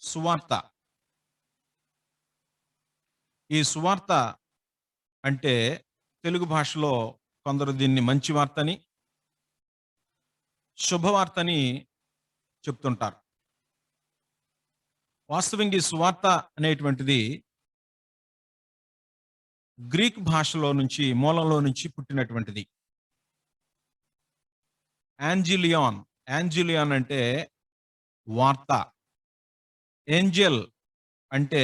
సువార్త. ఈ సువార్త అంటే తెలుగు భాషలో కొందరు దీన్ని మంచి వార్తని, శుభవార్తని చెప్తుంటారు. వాస్తవంగా ఈ సువార్త అనేటువంటిది గ్రీక్ భాషలో నుంచి మూలంలో నుంచి పుట్టినటువంటిది. యాంజిలియాన్. యాంజిలియాన్ అంటే వార్త. ఏంజెల్ అంటే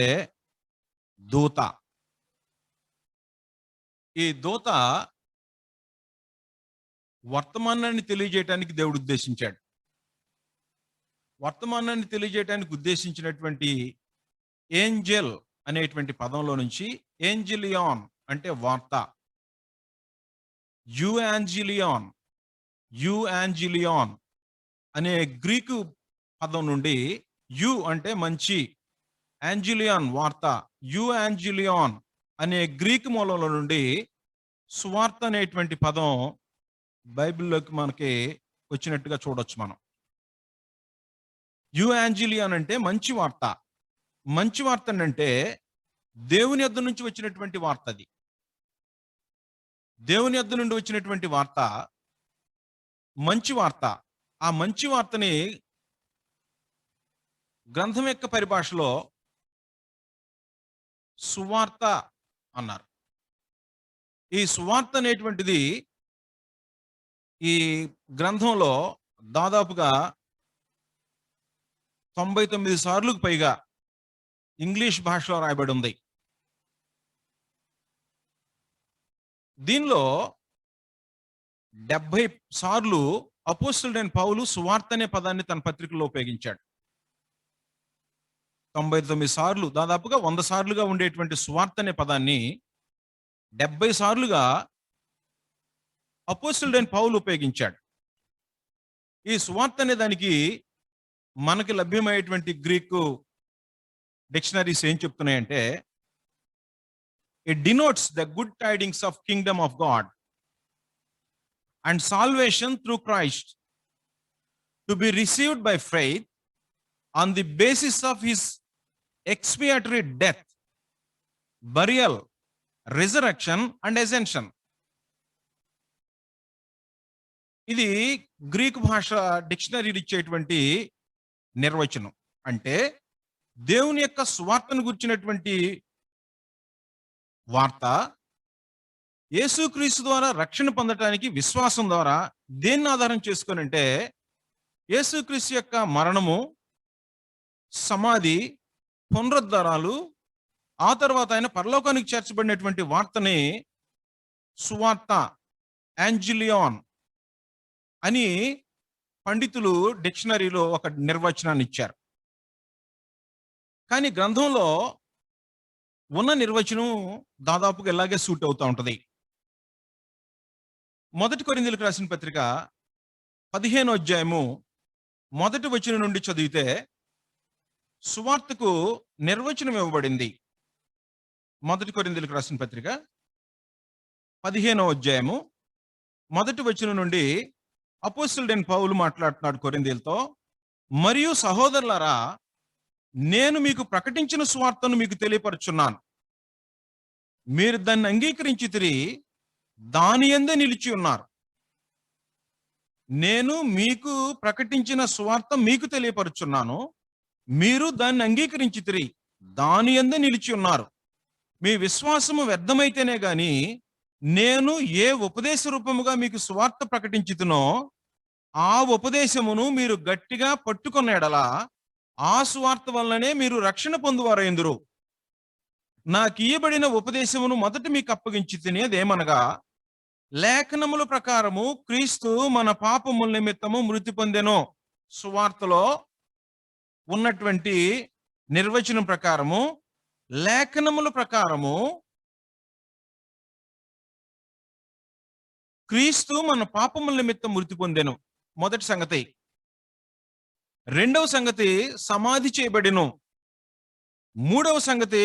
దూత. ఈ దూత వర్తమానాన్ని తెలియజేయటానికి దేవుడు ఉద్దేశించాడు. వర్తమానాన్ని తెలియజేయటానికి ఉద్దేశించినటువంటి ఏంజెల్ అనేటువంటి పదంలో నుంచి ఏంజిలియాన్ అంటే వార్త. యుయాంజిలియాన్ యుయాంజిలియాన్ అనే గ్రీకు పదం నుండి యు అంటే మంచి, యాంజిలియాన్ వార్త, యుయాంజిలియాన్ అనే గ్రీకు మూలంలో నుండి సువార్త అనేటువంటి పదం బైబిల్లోకి మనకి వచ్చినట్టుగా చూడొచ్చు మనం. యుయాంజిలియాన్ అంటే మంచి వార్త. మంచి వార్త అంటే దేవుని యొద్ద నుంచి వచ్చినటువంటి వార్త. అది దేవుని యొద్ద నుండి వచ్చినటువంటి వార్త మంచి వార్త. ఆ మంచి వార్తని గ్రంథం యొక్క పరిభాషలో సువార్త అన్నారు. ఈ సువార్త అనేటువంటిది ఈ గ్రంథంలో దాదాపుగా 99 సార్లకు పైగా ఇంగ్లీష్ భాషలో రాయబడి ఉంది. దీనిలో 70 సార్లు అపోస్తలుడైన పౌలు సువార్త అనే పదాన్ని తన పత్రికలో ఉపయోగించాడు. 99 సార్లు, దాదాపుగా 100 సార్లుగా ఉండేటువంటి సువార్త అనే పదాన్ని 70 సార్లుగా అపోస్తలుడైన పౌలు ఉపయోగించాడు. ఈ సువార్త అనే దానికి మనకి లభ్యమయ్యేటువంటి గ్రీకు డిక్షనరీస్ ఏం చెప్తున్నాయంటే, it denotes the good tidings of kingdom of God and salvation through Christ to be received by faith on the basis of his expiatory death, burial, resurrection and ascension. ఇది Greek భాష డిక్షనరీలు ఇచ్చేటువంటి నిర్వచనం. అంటే దేవుని యొక్క సువార్తను గురించినటువంటి వార్త యేసుక్రీస్తు ద్వారా రక్షణ పొందటానికి విశ్వాసం ద్వారా దేన్ని ఆధారం చేసుకొని అంటే యేసుక్రీస్తు యొక్క మరణము, సమాధి, పునరుద్ధారాలు, ఆ తర్వాత ఆయన పరలోకానికి చేర్చబడినటువంటి వార్తని సువార్త, యాంజిలియాన్ అని పండితులు డిక్షనరీలో ఒక నిర్వచనాన్ని ఇచ్చారు. కానీ గ్రంథంలో ఉన్న నిర్వచనం దాదాపుగా ఇలాగే సూట్ అవుతూ ఉంటది. 1 కొరింథీయులకు రాసిన పత్రిక 15వ అధ్యాయము 1వ వచనం నుండి చదివితే సువార్తకు నిర్వచనం ఇవ్వబడింది. 1 కొరింథీయులకు రాసిన పత్రిక 15వ అధ్యాయము 1వ వచనం నుండి అపోస్తలుడైన పౌలు మాట్లాడుతున్నాడు కొరింథీయులతో. మరియు సహోదరులారా, నేను మీకు ప్రకటించిన సువార్తను మీకు తెలియపరుచున్నాను. మీరు దాన్ని అంగీకరించితిరి, దాని యందే నిలిచి ఉన్నారు. నేను మీకు ప్రకటించిన సువార్త మీకు తెలియపరుచున్నాను, మీరు దాన్ని అంగీకరించితిరి, దాని యందే నిలిచి ఉన్నారు. మీ విశ్వాసము వ్యర్థమైతేనే గాని నేను ఏ ఉపదేశ రూపముగా మీకు సువార్త ప్రకటించుతునో ఆ ఉపదేశమును మీరు గట్టిగా పట్టుకున్న ఎడల ఆ సువార్త వల్లనే మీరు రక్షణ పొందువారైందురు. నాకు ఇయ్యబడిన ఉపదేశమును మొదట మీకు అప్పగించి తినేదేమనగా, లేఖనముల ప్రకారము క్రీస్తు మన పాపముల నిమిత్తము మృతి పొందెను. సువార్తలో ఉన్నటువంటి నిర్వచనం ప్రకారము, లేఖనముల ప్రకారము క్రీస్తు మన పాపముల నిమిత్తం మృతి పొందెను. మొదటి సంగతి. రెండవ సంగతి, సమాధి చేయబడెను. మూడవ సంగతి,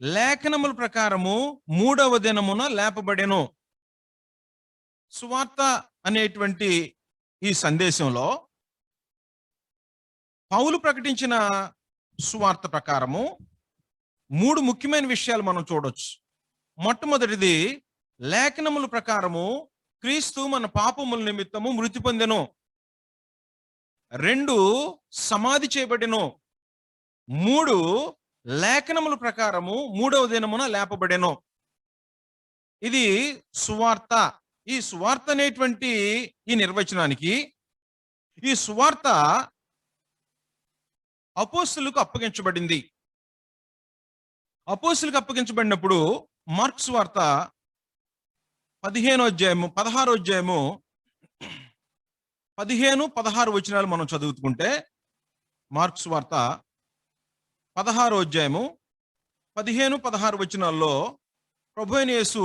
లేఖనముల ప్రకారము 3వ దినమున లేపబడెను. సువార్త అనేటువంటి ఈ సందేశంలో పౌలు ప్రకటించిన సువార్త ప్రకారము 3 ముఖ్యమైన విషయాలు మనం చూడొచ్చు. మొట్టమొదటిది, లేఖనముల ప్రకారము క్రీస్తు మన పాపముల నిమిత్తము మృతి పొందెను. 2, సమాధి చేయబడెను. 3, లేఖనముల ప్రకారము 3వ దినమున లేపబడెను. ఇది సువార్త. ఈ సువార్త అనేటువంటి ఈ నిర్వచనానికి, ఈ సువార్త అపోస్తలులకు అప్పగించబడింది. అపోస్తలులకు అప్పగించబడినప్పుడు మార్కు సువార్త 16వ అధ్యాయము 15-16 వచనాలు మనం చదువుకుంటే, మార్కు సువార్త 16వ అధ్యాయము 15-16 వచనాల్లో ప్రభువైన యేసు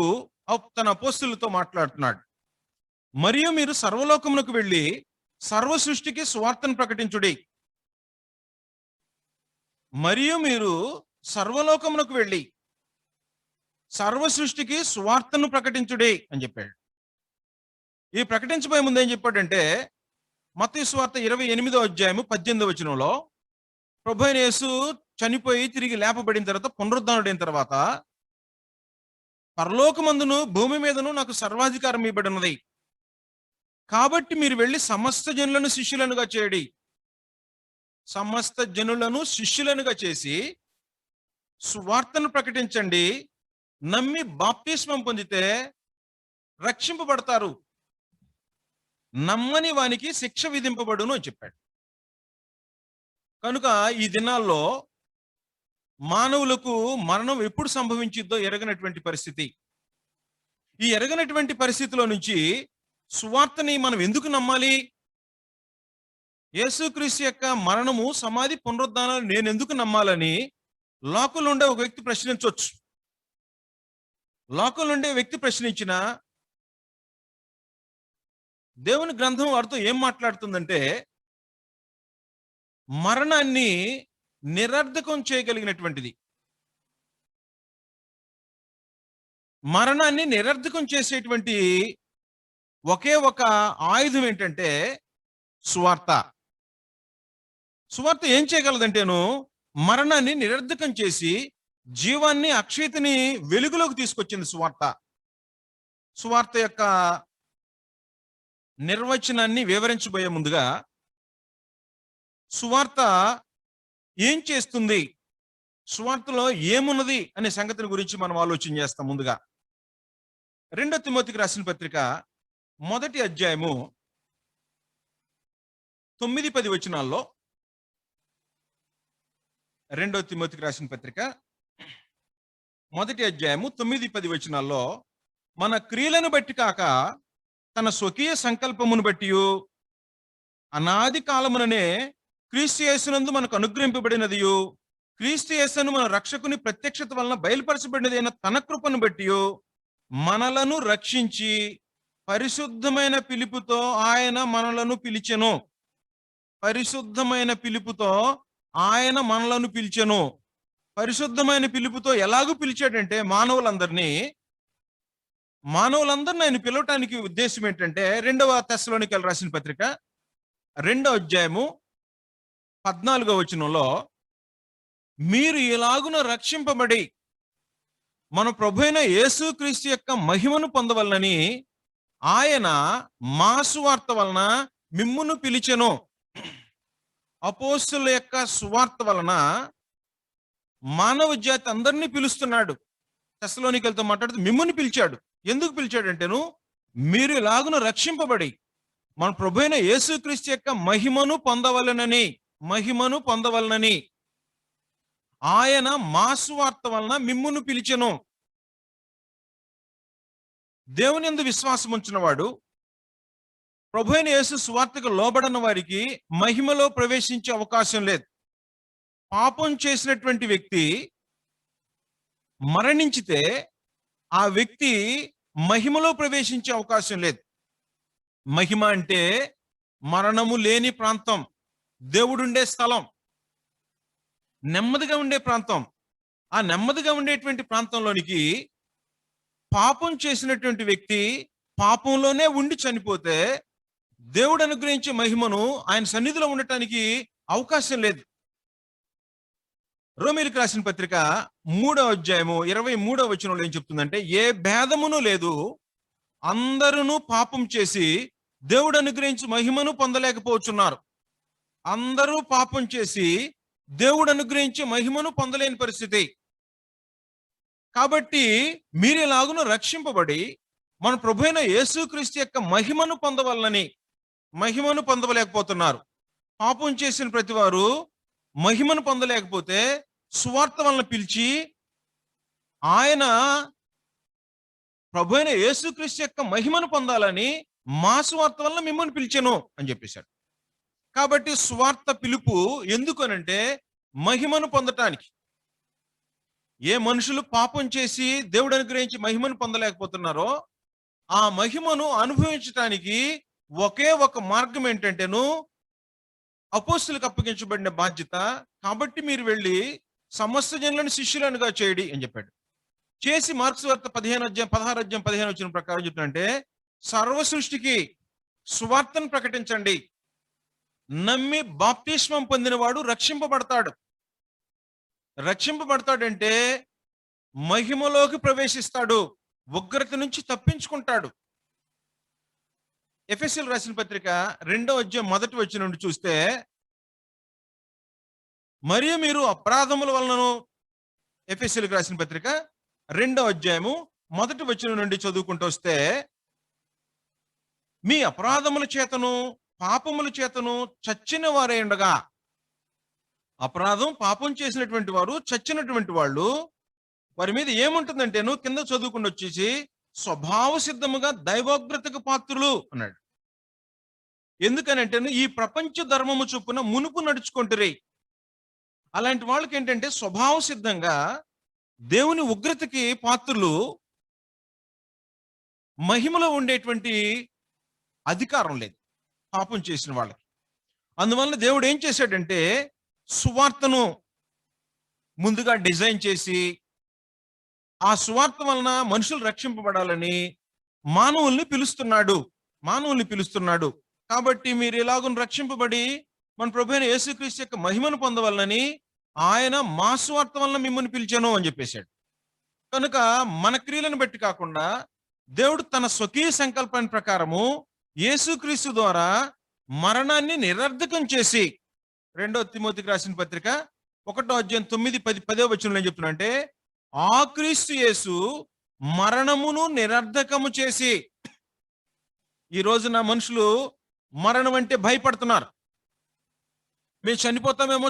తన అపోస్తలులతో మాట్లాడుతున్నాడు. మరియు మీరు సర్వలోకమునకు వెళ్ళి సర్వ సృష్టికి సువార్తను ప్రకటించుడి. మరియు మీరు సర్వలోకమునకు వెళ్ళి సర్వ సృష్టికి సువార్తను ప్రకటించుడి అని చెప్పాడు. ఈ ప్రకటించబోయే ముందు ఏం చెప్పాడంటే, మత్తయి సువార్త 28వ అధ్యాయము 18వ వచనంలో ప్రభువైన యేసు చనిపోయి తిరిగి లేపబడిన తర్వాత, పునరుద్ధానుడైన తర్వాత, పరలోకమందును భూమి మీదను నాకు సర్వాధికారం ఇవ్వబడినది, కాబట్టి మీరు వెళ్ళి సమస్త జనులను శిష్యులనుగా చేయడి. సమస్త జనులను శిష్యులనుగా చేసి సువార్తను ప్రకటించండి. నమ్మి బాప్తిస్మం పొందితే రక్షింపబడతారు, నమ్మని వానికి శిక్ష విధింపబడును అని చెప్పాడు. కనుక ఈ దినాల్లో మానవులకు మరణం ఎప్పుడు సంభవించిద్దో ఎరగనటువంటి పరిస్థితి. ఈ ఎరగనటువంటి పరిస్థితిలో నుంచి సువార్తని మనం ఎందుకు నమ్మాలి? యేసుక్రీస్తు యొక్క మరణము, సమాధి, పునరుద్ధానాలు నేను ఎందుకు నమ్మాలని లోకంలో ఉండే ఒక వ్యక్తి ప్రశ్నించవచ్చు. లోకంలో ఉండే వ్యక్తి ప్రశ్నించిన దేవుని గ్రంథం వారితో ఏం మాట్లాడుతుందంటే, మరణాన్ని నిరర్ధకం చేయగలిగినటువంటిది. మరణాన్ని నిరర్ధకం చేసేటువంటి ఒకే ఒక ఆయుధం ఏంటంటే సువార్త. సువార్త ఏం చేయగలదంటేను, మరణాన్ని నిరర్ధకం చేసి జీవాన్ని, అక్షయతని వెలుగులోకి తీసుకొచ్చింది సువార్త. సువార్త యొక్క నిర్వచనాన్ని వివరించబోయే ముందుగా, సువార్త ఏం చేస్తుంది, సువార్తలో ఏమున్నది అనే సంగతిని గురించి మనం ఆలోచన చేస్తాం. ముందుగా 2 తిమోతికి రాసిన పత్రిక 1వ అధ్యాయము 9-10 వచనాల్లో, 2 తిమోతికి రాసిన పత్రిక 1వ అధ్యాయము 9-10 వచనాల్లో, మన క్రియలను బట్టి కాక తన స్వకీయ సంకల్పమును బట్టి అనాది కాలముననే క్రీస్తు యేసునందు మనకు అనుగ్రహింపబడినదియు, క్రీస్తు యేసును మన రక్షకుని ప్రత్యక్షత వలన బయలుపరచబడినదైన తన కృపను బట్టి మనలను రక్షించి పరిశుద్ధమైన పిలుపుతో ఆయన మనలను పిలిచెను. పరిశుద్ధమైన పిలుపుతో ఆయన మనలను పిలిచెను. పరిశుద్ధమైన పిలుపుతో ఎలాగూ పిలిచాడంటే, మానవులందరినీ ఆయన పిలవటానికి ఉద్దేశం ఏంటంటే, 2వ తెస్సలోనికీయులకు రాసిన పత్రిక 2వ అధ్యాయము 14వ వచనంలో, మీరు ఇలాగున రక్షింపబడి మన ప్రభువైన యేసుక్రీస్తు యొక్క మహిమను పొందవలనని ఆయన మా సువార్త వలన మిమ్మును పిలిచెను. అపోస్తలుల యొక్క సువార్త వలన మానవ జాతి అందరినీ పిలుస్తున్నాడు. తెస్సలోనికీయులతో మాట్లాడుతూ మిమ్మును పిలిచాడు. ఎందుకు పిలిచాడంటేను, మీరు ఇలాగున రక్షింపబడి మన ప్రభువైన యేసుక్రీస్తు యొక్క మహిమను పొందవలనని ఆయన మా సువార్త వలన మిమ్మును పిలిచెను. దేవుని యందు విశ్వాసం ఉంచిన వాడు, ప్రభువైన యేసు సువార్తకు లోబడిన వారికి మహిమలో ప్రవేశించే అవకాశం లేదు. పాపం చేసినటువంటి వ్యక్తి మరణించితే ఆ వ్యక్తి మహిమలో ప్రవేశించే అవకాశం లేదు. మహిమ అంటే మరణము లేని ప్రాంతం, దేవుడుండే స్థలం, నెమ్మదిగా ఉండే ప్రాంతం. ఆ నెమ్మదిగా ఉండేటువంటి ప్రాంతంలోనికి పాపం చేసినటువంటి వ్యక్తి పాపంలోనే ఉండి చనిపోతే దేవుడు అనుగ్రహించే మహిమను, ఆయన సన్నిధిలో ఉండటానికి అవకాశం లేదు. రోమీయులకు రాసిన పత్రిక 3వ అధ్యాయము 23వ వచనంలో ఏం చెప్తుందంటే, ఏ భేదమును లేదు, అందరూ పాపం చేసి దేవుడు అనుగ్రహించి మహిమను పొందలేకపోతున్నారు. అందరూ పాపం చేసి దేవుడు అనుగ్రహించి మహిమను పొందలేని పరిస్థితి. కాబట్టి మీరు ఎలాగునో రక్షింపబడి మన ప్రభువైన యేసుక్రీస్తు యొక్క మహిమను పొందవలనని మహిమను పొందలేకపోతున్నారు. పాపం చేసిన ప్రతి వారు మహిమను పొందలేకపోతే సువార్త వలన పిలిచి ఆయన ప్రభువైన యేసుక్రీస్తు యొక్క మహిమను పొందాలని మా సువార్త వలన మిమ్మల్ని పిలిచెను అని చెప్పేశాడు. కాబట్టి సువార్త పిలుపు ఎందుకు అనంటే మహిమను పొందటానికి. ఏ మనుషులు పాపం చేసి దేవుడు అనుగ్రహించి మహిమను పొందలేకపోతున్నారో ఆ మహిమను అనుభవించటానికి ఒకే ఒక మార్గం ఏంటంటేను అపోస్తులకు అప్పగించబడిన బాధ్యత. కాబట్టి మీరు వెళ్ళి సమస్త జనులను శిష్యులనుగా చేయడి అని చెప్పాడు. చేసి మార్క్స్ వార్త 16 వచ్చిన ప్రకారం చెప్తుంటే, సర్వ సృష్టికి సువార్తను ప్రకటించండి, నమ్మి బాప్తిస్మం పొందినవాడు రక్షింపబడతాడు. రక్షింపబడతాడంటే మహిమలోకి ప్రవేశిస్తాడు, ఉగ్రత నుంచి తప్పించుకుంటాడు. ఎఫెసీయులకు రాసిన పత్రిక 2వ అధ్యాయం 1వ వచనం నుండి చూస్తే, మరియు మీరు అపరాధముల వలనను, ఎఫెసీయులకు రాసిన పత్రిక 2వ అధ్యాయము 1వ వచనం నుండి చదువుకుంటూ వస్తే, మీ అపరాధముల చేతను పాపముల చేతను చచ్చిన వారే ఉండగా, అపరాధం పాపం చేసినటువంటి వారు చచ్చినటువంటి వాళ్ళు, వారి మీద ఏముంటుందంటేను కింద చదువుకుంటూ వచ్చేసి స్వభావ సిద్ధముగా దైవోగ్రతకు పాత్రులు అన్నాడు. ఎందుకనంటేను ఈ ప్రపంచ ధర్మము చొప్పున మునుపు నడుచుకుంటురే. అలాంటి వాళ్ళకి ఏంటంటే స్వభావ సిద్ధంగా దేవుని ఉగ్రతకి పాత్రులు, మహిమలో ఉండేటువంటి అధికారం లేదు పాపం చేసిన వాళ్ళకి. అందువల్ల దేవుడు ఏం చేశాడంటే సువార్తను ముందుగా డిజైన్ చేసి ఆ సువార్త వలన మనుషులు రక్షింపబడాలని మానవుల్ని పిలుస్తున్నాడు. కాబట్టి మీరు ఎలాగో రక్షింపబడి మన ప్రభువైన యేసుక్రీస్తు యొక్క మహిమను పొందవలనని ఆయన మా సువార్త వలన మిమ్మల్ని పిలిచాను అని చెప్పేశాడు. కనుక మన క్రియలను బట్టి కాకుండా దేవుడు తన స్వకీయ సంకల్పాన్ని ప్రకారము యేసుక్రీస్తు ద్వారా మరణాన్ని నిరర్ధకం చేసి, 2వ తిమోతికి రాసిన పత్రిక 1వ అధ్యాయం 9, 10, 10వ వచనంలో ఏం చెప్తున్నా అంటే, ఆ క్రీస్తు యేసు మరణమును నిరర్ధకము చేసి. ఈ రోజున మనుషులు మరణం అంటే భయపడుతున్నారు. మేము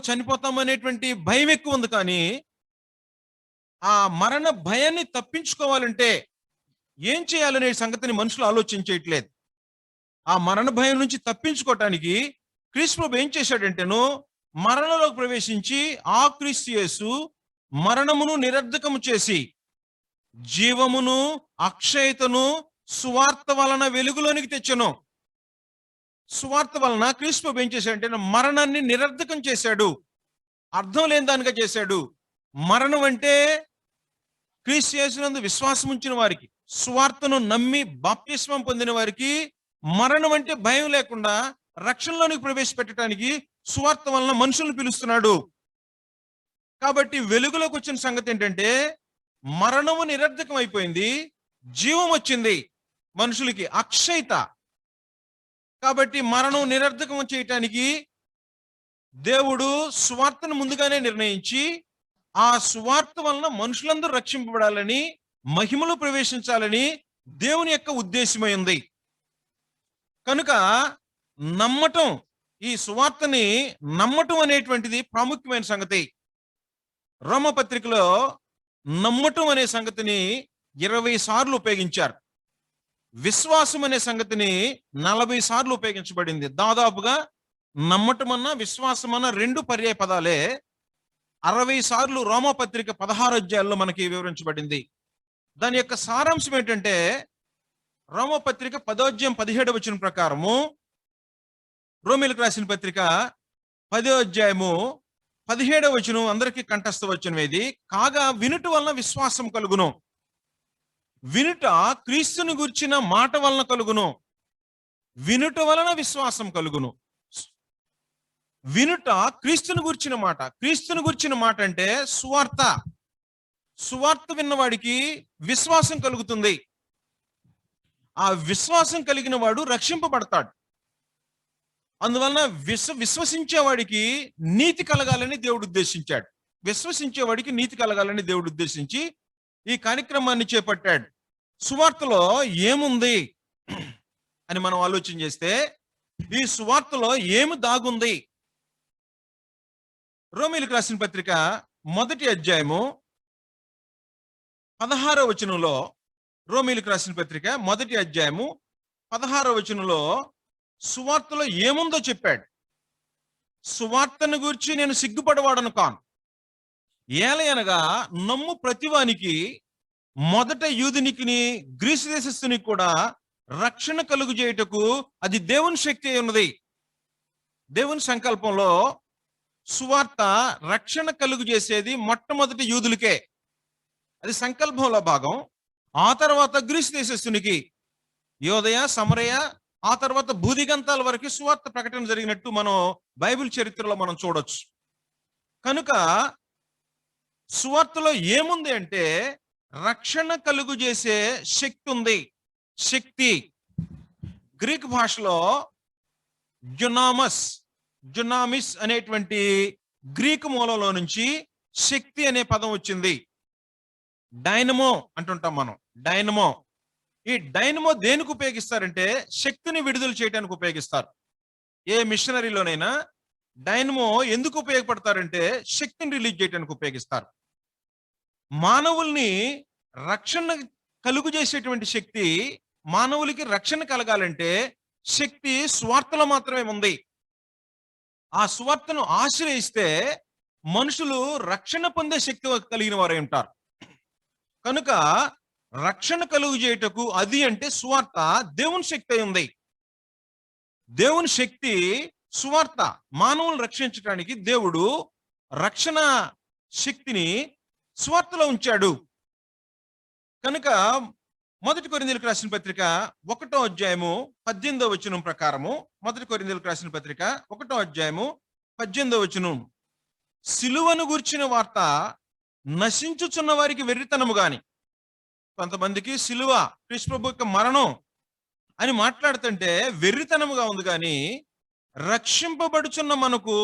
చనిపోతాము అనేటువంటి భయం ఎక్కువ ఉంది. కానీ ఆ మరణ భయాన్ని తప్పించుకోవాలంటే ఏం చేయాలనే సంగతిని మనుషులు ఆలోచించేయట్లేదు. ఆ మరణ భయం నుంచి తప్పించుకోవటానికి క్రీస్తు ప్రభు ఏం చేశాడంటేను మరణంలోకి ప్రవేశించి ఆ క్రీస్తు యేసు మరణమును నిరర్ధకము చేసి జీవమును అక్షయతను సువార్త వలన వెలుగులోనికి తెచ్చెను. సువార్త వలన క్రీస్తు ప్రభు ఏం చేశాడంటే మరణాన్ని నిరర్ధకం చేశాడు, అర్థం లేని దానిగా చేశాడు. మరణం అంటే క్రీస్తు యేసునందు విశ్వాసం ఉంచిన వారికి, సువార్తను నమ్మి బాప్తిస్మం పొందిన వారికి మరణం అంటే భయం లేకుండా రక్షణలోనికి ప్రవేశపెట్టడానికి సువార్త వలన మనుషులను పిలుస్తున్నాడు. కాబట్టి వెలుగులోకి వచ్చిన సంగతి ఏంటంటే మరణము నిరర్ధకం అయిపోయింది, జీవం వచ్చింది మనుషులకి, అక్షయత. కాబట్టి మరణం నిరర్ధకం చేయటానికి దేవుడు సువార్తను ముందుగానే నిర్ణయించి ఆ సువార్త వలన మనుషులందరూ రక్షింపబడాలని, మహిమలో ప్రవేశించాలని దేవుని యొక్క ఉద్దేశమై ఉంది. కనుక నమ్మటం, ఈ సువార్తని నమ్మటం అనేటువంటిది ప్రాముఖ్యమైన సంగతి. రోమపత్రికలో నమ్మటం అనే సంగతిని 20 సార్లు ఉపయోగించారు. విశ్వాసం అనే సంగతిని 40 సార్లు ఉపయోగించబడింది. దాదాపుగా నమ్మటం అన్నా విశ్వాసం అన్న 2 పర్యాయ పదాలే 60 సార్లు రోమపత్రిక 16 అధ్యాయాల్లో మనకి వివరించబడింది. దాని యొక్క సారాంశం ఏంటంటే రోమపత్రిక 10వ అధ్యాయం 17వ వచనం ప్రకారము, రోమీయులకు రాసిన పత్రిక 10వ అధ్యాయము 17వ వచనం అందరికీ కంఠస్థ వచనం ఇది. కాగా వినుట వలన విశ్వాసం కలుగును, వినుట క్రీస్తుని గురించిన మాట వలన కలుగును, వినుట వలన విశ్వాసం కలుగును. వినుట క్రీస్తుని గురించిన మాట. క్రీస్తుని గురించిన మాట అంటే సువార్త. సువార్త విన్నవాడికి విశ్వాసం కలుగుతుంది. ఆ విశ్వాసం కలిగిన వాడు రక్షింపబడతాడు. అందువలన విశ్వసించేవాడికి నీతి కలగాలని దేవుడు ఉద్దేశించాడు. విశ్వసించేవాడికి నీతి కలగాలని దేవుడు ఉద్దేశించి ఈ కార్యక్రమాన్ని చేపట్టాడు. సువార్తలో ఏముంది అని మనం ఆలోచన చేస్తే, ఈ సువార్తలో ఏమి దాగుంది? రోమీయులకు రాసిన పత్రిక 1వ అధ్యాయము 16వ వచనంలో, రోమీయులకు రాసిన పత్రిక 1వ అధ్యాయము 16వ వచనంలో సువార్తలో ఏముందో చెప్పాడు. సువార్తను గురించి నేను సిగ్గుపడవాడను కాను. ఏలయనగా నమ్ము ప్రతివానికి, మొదట యూదునికి గ్రీసు దేశస్థునికి కూడా రక్షణ కలుగు చేయుటకు అది దేవుని శక్తి అయి ఉన్నది. దేవుని సంకల్పంలో సువార్త రక్షణ కలుగు చేసేది మొట్టమొదటి యూదులకే, అది సంకల్పంలో భాగం. ఆ తర్వాత గ్రీసు దేశస్థునికి, యోదయ, సమరయ, ఆ తర్వాత భూదిగంతాల వరకు సువార్త ప్రకటన జరిగినట్టు మనం బైబిల్ చరిత్రలో మనం చూడొచ్చు. కనుక సువార్తలో ఏముంది అంటే రక్షణ కలుగు చేసే శక్తి ఉంది. శక్తి గ్రీక్ భాషలో జునామిస్ అనేటువంటి గ్రీకు మూలంలో నుంచి శక్తి అనే పదం వచ్చింది. డైనమో అంటుంటాం మనం, డైనమో. ఈ డైనమో దేనికి ఉపయోగిస్తారంటే శక్తిని విడుదల చేయడానికి ఉపయోగిస్తారు. ఏ మిషనరీలోనైనా డైనమో ఎందుకు ఉపయోగపడతారంటే శక్తిని రిలీజ్ చేయడానికి ఉపయోగిస్తారు. మానవుల్ని రక్షణ కలుగు చేసేటువంటి శక్తి, మానవులకి రక్షణ కలగాలంటే శక్తి స్వార్థలో మాత్రమే ఉంది. ఆ స్వార్థను ఆశ్రయిస్తే మనుషులు రక్షణ పొందే శక్తి కలిగిన వారై ఉంటారు. కనుక రక్షణ కలుగు చేయుటకు అది అంటే సువార్త దేవుని శక్తి అయి ఉంది. దేవుని శక్తి సువార్త. మానవులను రక్షించడానికి దేవుడు రక్షణ శక్తిని సువార్తలో ఉంచాడు. కనుక 1 కొరింథీయులకు రాసిన పత్రిక 1వ అధ్యాయము 18వ వచనం ప్రకారము, 1 కొరింథీయులకు రాసిన పత్రిక 1వ అధ్యాయము 18వ వచనం, సిలువను గూర్చిన వార్త నశించుచున్న వారికి వెర్రితనము గాని, కొంతమందికి సిలువ క్రీస్తు ప్రభు యొక్క మరణం అని మాట్లాడుతుంటే వెర్రితనముగా ఉంది, కానీ రక్షింపబడుచున్న మనకు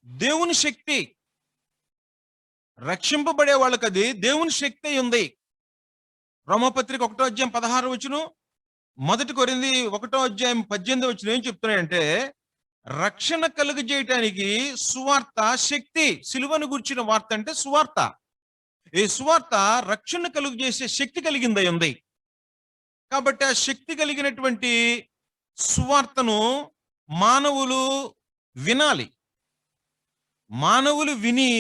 దేవుని శక్తి. రక్షింపబడే వాళ్ళకి అది దేవుని శక్తి ఉంది. రోమపత్రిక 1వ అధ్యాయం 16వ వచనం, 1 కొరింథీ 1వ అధ్యాయం 18వ వచనం ఏం చెప్తున్నాయంటే రక్షణ కలుగజేయటానికి సువార్త శక్తి. సిలువను గుర్చిన వార్త అంటే సువార్త. ఈ సువార్త రక్షణ కలుగు చేసే శక్తి కలిగిందై ఉంది. కాబట్టి ఆ శక్తి కలిగినటువంటి సువార్తను మానవులు వినాలి. మానవులు విని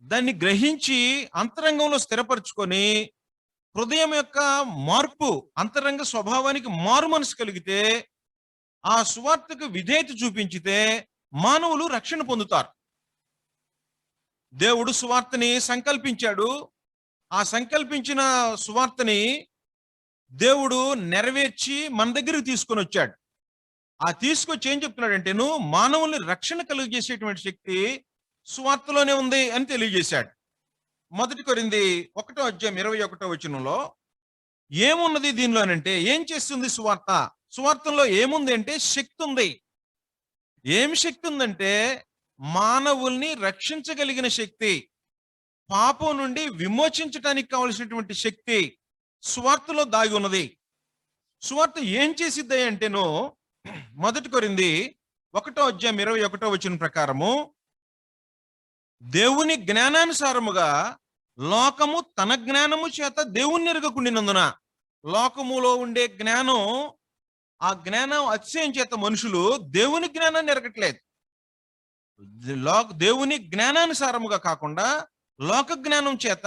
దాన్ని గ్రహించి అంతరంగంలో స్థిరపరచుకొని హృదయం యొక్క మార్పు, అంతరంగ స్వభావానికి మారు మనసు కలిగితే, ఆ సువార్తకు విధేయత చూపించితే మానవులు రక్షణ పొందుతారు. దేవుడు సువార్తని సంకల్పించాడు. ఆ సంకల్పించిన సువార్తని దేవుడు నెరవేర్చి మన దగ్గరికి తీసుకొని వచ్చాడు. ఆ తీసుకొచ్చి ఏం చెప్తున్నాడంటే, నువ్వు మానవుల్ని రక్షణ కలుగజేసేటువంటి శక్తి సువార్తలోనే ఉంది అని తెలియజేశాడు. 1 కొరింథీ 1వ అధ్యాయం 21వ వచనంలో ఏమున్నది దీనిలోనంటే, ఏం చేస్తుంది సువార్త? సువార్తలో ఏముంది అంటే శక్తి ఉంది. ఏం శక్తి ఉందంటే మానవుల్ని రక్షించగలిగిన శక్తి, పాపం నుండి విమోచించడానికి కావలసినటువంటి శక్తి సువార్తలో దాగి ఉన్నది. సువార్త ఏం చేసిద్ది అంటేనో 1 కొరింథీ 1వ అధ్యాయం 21వ వచనం ప్రకారము, దేవుని జ్ఞానానుసారముగా లోకము తన జ్ఞానము చేత దేవుణ్ణి ఎరగకుండినందున, లోకములో ఉండే జ్ఞానం, ఆ జ్ఞానం అతిశయం చేత మనుషులు దేవుని జ్ఞానాన్ని ఎరగట్లేదు. దేవుని జ్ఞానానుసారముగా కాకుండా లోక జ్ఞానం చేత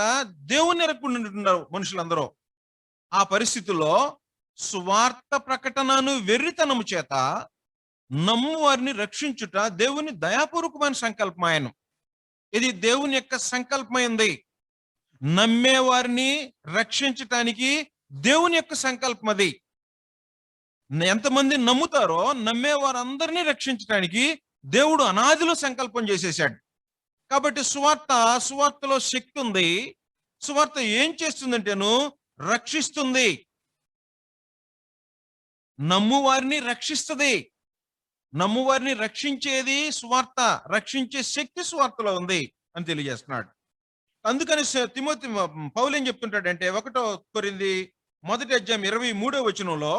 దేవుణ్ణి ఎరగకుంటున్నారు మనుషులందరూ. ఆ పరిస్థితుల్లో సువార్త ప్రకటనను వెర్రితనము చేత నమ్ము వారిని రక్షించుట దేవుని దయాపూర్వకమైన సంకల్పం. ఆయన ఇది దేవుని యొక్క సంకల్పమైంది. నమ్మే వారిని రక్షించటానికి దేవుని యొక్క సంకల్పం అది. ఎంతమంది నమ్ముతారో నమ్మే వారందరినీ రక్షించడానికి దేవుడు అనాదిలో సంకల్పం చేసేసాడు. కాబట్టి సువార్తలో శక్తి ఉంది. సువార్త ఏం చేస్తుందంటేను రక్షిస్తుంది, నమ్మువారిని రక్షిస్తుంది. నమ్మువారిని రక్షించేది సువార్త, రక్షించే శక్తి సువార్తలో ఉంది అని తెలియజేస్తున్నాడు. అందుకని పౌలు ఏం చెప్తుంటాడంటే 1 కొరింథీ 1:23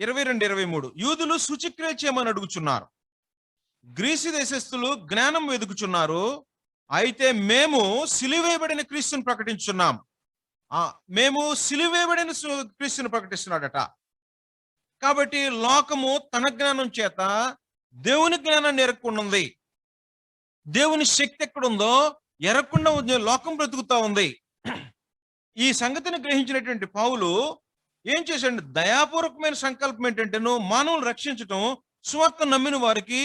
22-23 యూదులు సూచక్రియ చేయమని అడుగుచున్నారు, గ్రీసు దేశస్థులు జ్ఞానం వెదుకుచున్నారు, అయితే మేము సిలువేయబడిన క్రీస్తుని ప్రకటించున్నాం. మేము సిలువేయబడిన క్రీస్తుని ప్రకటిస్తున్నాడట. కాబట్టి లోకము తన జ్ఞానం చేత దేవుని జ్ఞానాన్ని ఎరగకుండా ఉంది. దేవుని శక్తి ఎక్కడుందో ఎరగకుండా లోకం బ్రతుకుతా ఉంది. ఈ సంగతిని గ్రహించినటువంటి పౌలు ఏం చేశాడు? దయాపూర్వకమైన సంకల్పం ఏంటంటేను మానవులు రక్షించటం, సువార్త నమ్మిన వారికి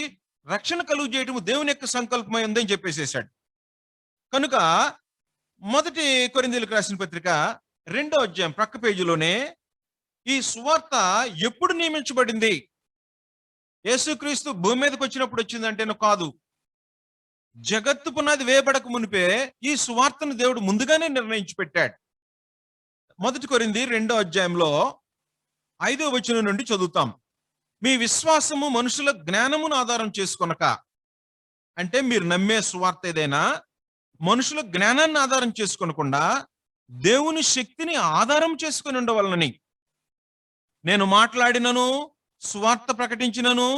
రక్షణ కలుగు చేయటం దేవుని యొక్క సంకల్పమై ఉందని చెప్పేసేసాడు. కనుక 1 కొరింథీయులకు రాసిన పత్రిక 2వ అధ్యాయం ప్రక్క పేజీలోనే ఈ సువార్త ఎప్పుడు నియమించబడింది? యేసుక్రీస్తు భూమి మీదకి వచ్చినప్పుడు వచ్చిందంటేను కాదు. జగత్తు పునాది వేయబడక మునిపే ఈ సువార్తను దేవుడు ముందుగానే నిర్ణయించి పెట్టాడు. 1 కొరింథీ 2వ అధ్యాయంలో 5వ వచనం నుండి చదువుతాం. మీ విశ్వాసము మనుషుల జ్ఞానమును ఆధారం చేసుకొనక, అంటే మీరు నమ్మే సువార్త ఏదైనా మనుషుల జ్ఞానాన్ని ఆధారం చేసుకొనకుండా దేవుని శక్తిని ఆధారం చేసుకొని ఉండవలనని, నేను మాట్లాడినను సువార్త ప్రకటించినను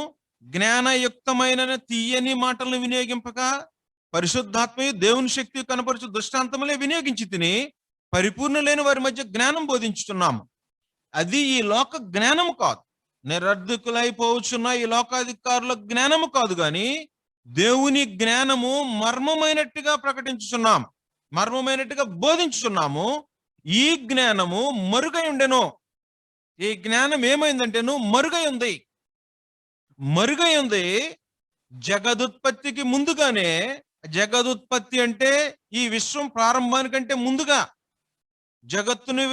జ్ఞానయుక్తమైన తీయని మాటలను వినియోగింపక పరిశుద్ధాత్మయు దేవుని శక్తి కనపరచు దృష్టాంతములే వినియోగించి తిని పరిపూర్ణ లేని వారి మధ్య జ్ఞానం బోధించుతున్నాము. అది ఈ లోక జ్ఞానము కాదు, నిరర్ధకులైపోవచ్చున్న ఈ లోకాధికారుల జ్ఞానము కాదు, గాని దేవుని జ్ఞానము మర్మమైనట్టుగా ప్రకటించుచున్నాం, మర్మమైనట్టుగా బోధించుచున్నాము. ఈ జ్ఞానము మరుగై ఉండెను. ఈ జ్ఞానం ఏమైందంటేను మరుగై ఉంది. మరుగై ఉంది. జగదుత్పత్తికి ముందుగానే, జగదుత్పత్తి అంటే ఈ విశ్వం ప్రారంభానికంటే ముందుగా, జగత్తుని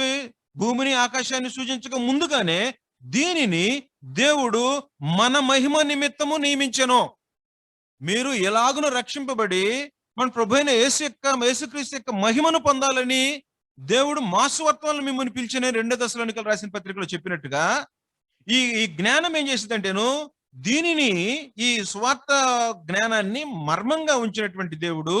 భూమిని ఆకాశాన్ని సూచించక ముందుగానే దీనిని దేవుడు మన మహిమ నిమిత్తము నియమించెను. మీరు ఎలాగును రక్షింపబడి మన ప్రభు అయిన యేసుక్రీస్తు యొక్క మహిమను పొందాలని దేవుడు మా సువార్తలను మిమ్మల్ని పిలిచిన 2 దశలోనికలు రాసిన పత్రికలో చెప్పినట్టుగా ఈ జ్ఞానం ఏం చేసిందంటేను దీనిని, ఈ సువార్త జ్ఞానాన్ని మర్మంగా ఉంచినటువంటి దేవుడు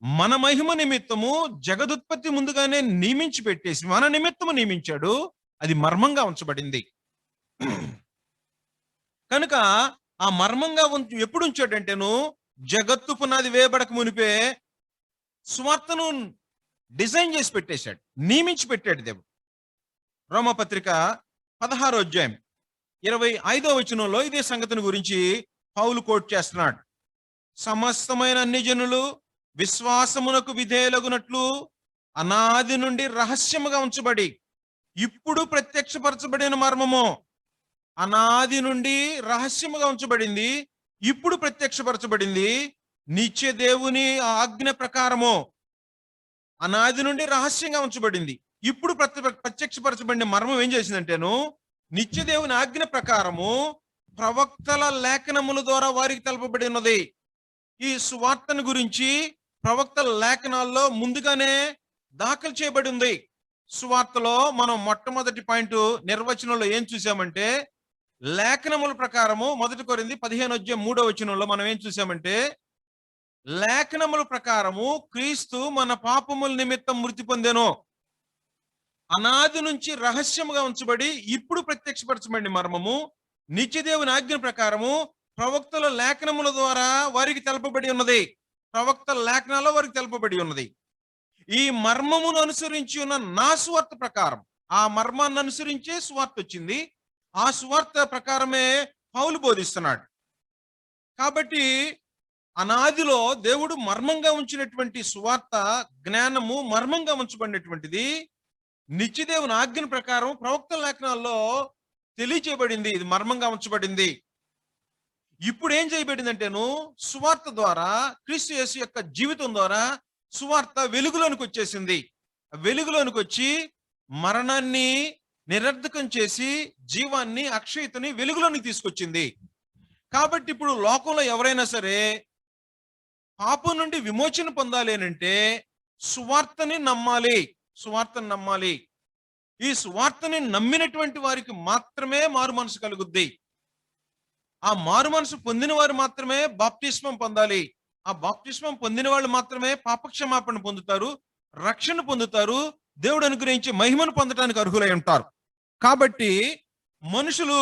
మన మహిమ నిమిత్తము జగదుత్పత్తి ముందుగానే నియమించి పెట్టేసి మన నిమిత్తము నియమించాడు. అది మర్మంగా ఉంచబడింది. కనుక ఆ మర్మంగా ఎప్పుడు ఉంచాడంటేను జగత్తు పునాది వేయబడక మునిపే సువార్తను డిజైన్ చేసి పెట్టేశాడు, నియమించి పెట్టాడు దేవుడు. రోమపత్రిక 16వ అధ్యాయం 25వ వచనంలో ఇదే సంగతిని గురించి పౌలు కోట్ చేస్తున్నాడు. సమస్తమైన అన్ని జనులు విశ్వాసమునకు విధేయులగునట్లు అనాది నుండి రహస్యముగా ఉంచబడి ఇప్పుడు ప్రత్యక్షపరచబడిన మర్మము. అనాది నుండి రహస్యముగా ఉంచబడింది, ఇప్పుడు ప్రత్యక్షపరచబడింది నిత్య దేవుని ఆజ్ఞ ప్రకారము. అనాది నుండి రహస్యంగా ఉంచబడింది, ఇప్పుడు ప్రత్యక్షపరచబడిన మర్మం ఏం చేసిందంటేను నిత్య దేవుని ఆజ్ఞ ప్రకారము ప్రవక్తల లేఖనముల ద్వారా వారికి తెలపబడి ఉన్నది. ఈ సువార్తను గురించి ప్రవక్తల లేఖనాల్లో ముందుగానే దాఖలు చేయబడి ఉంది. సువార్తలో మనం మొట్టమొదటి పాయింట్ నిర్వచనంలో ఏం చూసామంటే, లేఖనముల ప్రకారము 1 కొరింథీ 15:3 వచనంలో మనం ఏం చూసామంటే, లేఖనముల ప్రకారము క్రీస్తు మన పాపముల నిమిత్తం మృతి పొందెను. అనాది నుంచి రహస్యముగా ఉంచబడి ఇప్పుడు ప్రత్యక్షపరచబడిన మర్మము నిత్యదేవుని ఆజ్ఞ ప్రకారము ప్రవక్తల లేఖనముల ద్వారా వారికి తెలపబడి ఉన్నది. ప్రవక్తల లేఖనాల్లో వారికి తెలపబడి ఉన్నది. ఈ మర్మమును అనుసరించి ఉన్న నా సువార్త ప్రకారం, ఆ మర్మాన్ని అనుసరించే సువార్త వచ్చింది. ఆ సువార్త ప్రకారమే పౌలు బోధిస్తున్నాడు. కాబట్టి అనాదిలో దేవుడు మర్మంగా ఉంచినటువంటి సువార్త జ్ఞానము మర్మంగా ఉంచబడినటువంటిది నిత్యదేవుని ఆజ్ఞ ప్రకారం ప్రవక్తల లేఖనాల్లో తెలియచేయబడింది. ఇది మర్మంగా ఉంచబడింది. ఇప్పుడు ఏం చేయబడిందంటేను సువార్త ద్వారా, క్రీస్తు యేసు యొక్క జీవితం ద్వారా సువార్త వెలుగులోనికి వచ్చేసింది. వెలుగులోనికి వచ్చి మరణాన్ని నిరర్ధకం చేసి జీవాన్ని, అక్షయతని వెలుగులోనికి తీసుకొచ్చింది. కాబట్టి ఇప్పుడు లోకంలో ఎవరైనా సరే పాపం నుండి విమోచన పొందాలి అంటే సువార్తని నమ్మాలి. సువార్తని నమ్మాలి. ఈ సువార్తని నమ్మినటువంటి వారికి మాత్రమే మారు మనసు కలుగుద్ది. ఆ మారు మనసు పొందిన వారు మాత్రమే బాప్తిస్మం పొందాలి. ఆ బాప్తిస్మం పొందిన వాళ్ళు మాత్రమే పాపక్షమాపణ పొందుతారు, రక్షణ పొందుతారు, దేవుడు అనుగ్రహించి మహిమను పొందడానికి అర్హులై ఉంటారు. కాబట్టి మనుషులు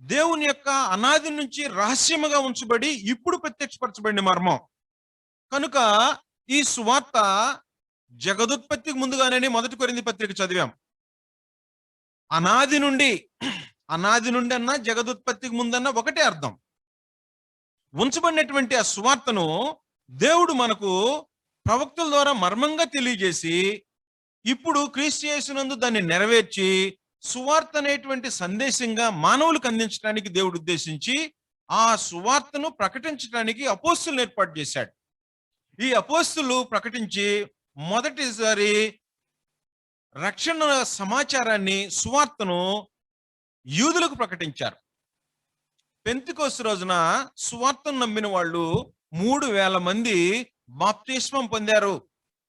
దేవుని యొక్క అనాది నుంచి రహస్యముగా ఉంచబడి ఇప్పుడు ప్రత్యక్షపరచబడిన మర్మం కనుక ఈ సువార్త జగదుత్పత్తికి ముందుగానే 1 కొరింథీ పత్రిక చదివాం. అనాది నుండి అన్న జగదుత్పత్తికి ముందన్న ఒకటే అర్థం. ఉంచబడినటువంటి ఆ సువార్తను దేవుడు మనకు ప్రవక్తల ద్వారా మర్మంగా తెలియజేసి ఇప్పుడు క్రీస్తు యేసునందు దాన్ని నెరవేర్చి సువార్త అనేటువంటి సందేశంగా మానవులకు అందించడానికి దేవుడు ఉద్దేశించి ఆ సువార్తను ప్రకటించడానికి అపోస్తులను ఏర్పాటు చేశాడు. ఈ అపోస్తులు ప్రకటించి మొదటిసారి రక్షణ సమాచారాన్ని, సువార్తను యూదులకు ప్రకటించారు. పెంతెకోస్తు రోజున సువార్తను నమ్మిన వాళ్ళు 3,000 మంది బాప్తిస్మం పొందారు.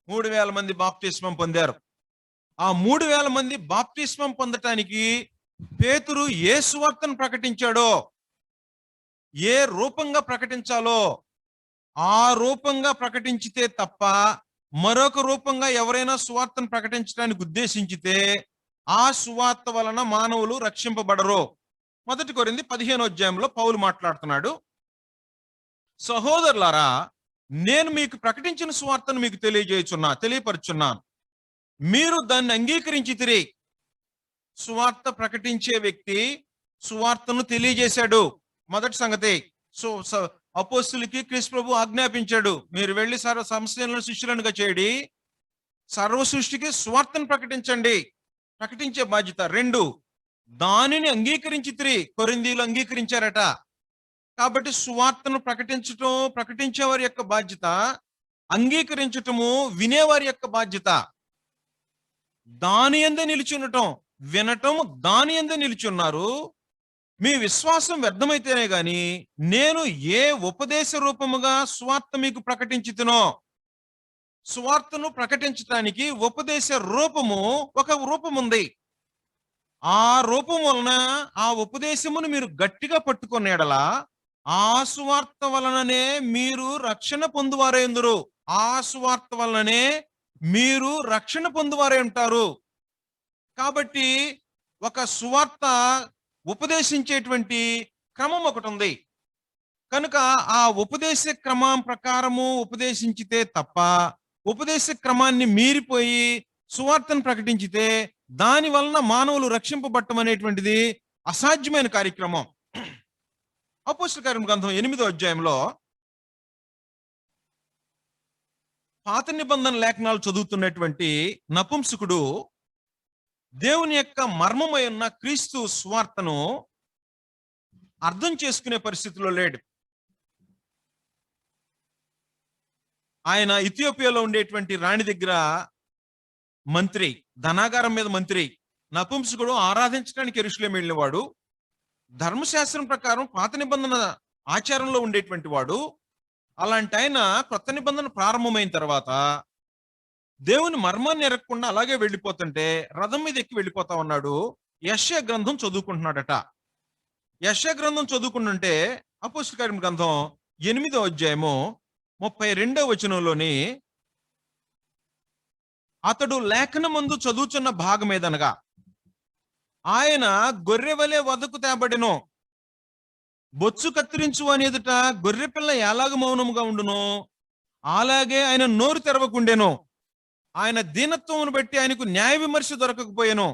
3,000 మంది బాప్తిస్మం పొందారు. ఆ 3,000 మంది బాప్తిస్మం పొందటానికి పేతురు ఏ సువార్తను ప్రకటించాడో, ఏ రూపంగా ప్రకటించాలో ఆ రూపంగా ప్రకటించితే తప్ప మరొక రూపంగా ఎవరైనా సువార్తను ప్రకటించడానికి ఉద్దేశించితే ఆ సువార్త వలన మానవులు రక్షింపబడరు. 1 కొరింథీ 15వ అధ్యాయంలో పౌలు మాట్లాడుతున్నాడు. సహోదరులారా, నేను మీకు ప్రకటించిన సువార్తను మీకు తెలియపరుచున్నాను. మీరు దాన్ని అంగీకరించితిరి. సువార్త ప్రకటించే వ్యక్తి సువార్తను తెలియజేశాడు. మొదటి సంగతి. అపోస్తులకి క్రీస్తు ప్రభు ఆజ్ఞాపించాడు, మీరు వెళ్ళి సర్వ సంస్థలను శిష్యులనుగా చేయండి, సర్వ సృష్టికి సువార్తను ప్రకటించండి. ప్రకటించే బాధ్యత. 2, దానిని అంగీకరించితిరి. కొరింథీలు అంగీకరించారట. కాబట్టి సువార్తను ప్రకటించే వారి యొక్క బాధ్యత, అంగీకరించటము వినేవారి యొక్క బాధ్యత. దాని యందే నిలిచి ఉండటం, వినటం దాని యందే నిలిచి ఉన్నారు. మీ విశ్వాసం వ్యర్థమైతేనే గాని నేను ఏ ఉపదేశ రూపముగా సువార్త మీకు ప్రకటించుతునో. సువార్తను ప్రకటించడానికి ఉపదేశ రూపము, ఒక రూపం ఉంది. ఆ రూపం వలన ఆ ఉపదేశమును మీరు గట్టిగా పట్టుకునేడలా ఆ సువార్త వలననే మీరు రక్షణ పొందువారైందురు. ఆ సువార్త వలననే మీరు రక్షణ పొందువారై ఉంటారు. కాబట్టి ఒక సువార్త ఉపదేశించేటువంటి క్రమం ఒకటి ఉంది కనుక ఆ ఉపదేశ క్రమం ప్రకారము ఉపదేశించితే తప్ప, ఉపదేశ క్రమాన్ని మీరిపోయి సువార్తను ప్రకటించితే దాని వలన మానవులు రక్షింపబడటం అనేటువంటిది అసాధ్యమైన కార్యక్రమం. అపోస్తల కార్యముల గ్రంథం 8వ అధ్యాయంలో పాత నిబంధన లేఖనాలు చదువుతున్నటువంటి నపుంసకుడు దేవుని యొక్క మర్మమై ఉన్న క్రీస్తు సువార్తను అర్థం చేసుకునే పరిస్థితిలో లేడు. ఆయన ఇథియోపియాలో ఉండేటువంటి రాణి దగ్గర మంత్రి, ధనాగారం మీద మంత్రి. నపుంసకుడు ఆరాధించడానికి యెరూషలేము వెళ్ళినవాడు. ధర్మశాస్త్రం ప్రకారం పాత నిబంధన ఆచారంలో ఉండేటువంటి వాడు. అలాంటి ఆయన కొత్త నిబంధన ప్రారంభమైన తర్వాత దేవుని మర్మాన్ని ఎరగకుండా అలాగే వెళ్ళిపోతుంటే రథం మీద ఎక్కి వెళ్ళిపోతా ఉన్నాడు. యెషయా గ్రంథం చదువుకుంటున్నాడట. యెషయా గ్రంథం చదువుకుంటుంటే అపోస్తల కార్యముల గ్రంథం 8వ అధ్యాయము 32వ వచనంలోని అతడు లేఖనమందు చదువుచున్న భాగం ఏదనగా, ఆయన గొర్రెవలే వదకు తేబడెను, బొచ్చు కత్తిరించు అనేదుట గొర్రె పిల్ల ఎలాగ మౌనముగా ఉండును అలాగే ఆయన నోరు తెరవకుండెను. ఆయన దీనత్వమును బట్టి ఆయనకు న్యాయ విమర్శ దొరకకపోయాను.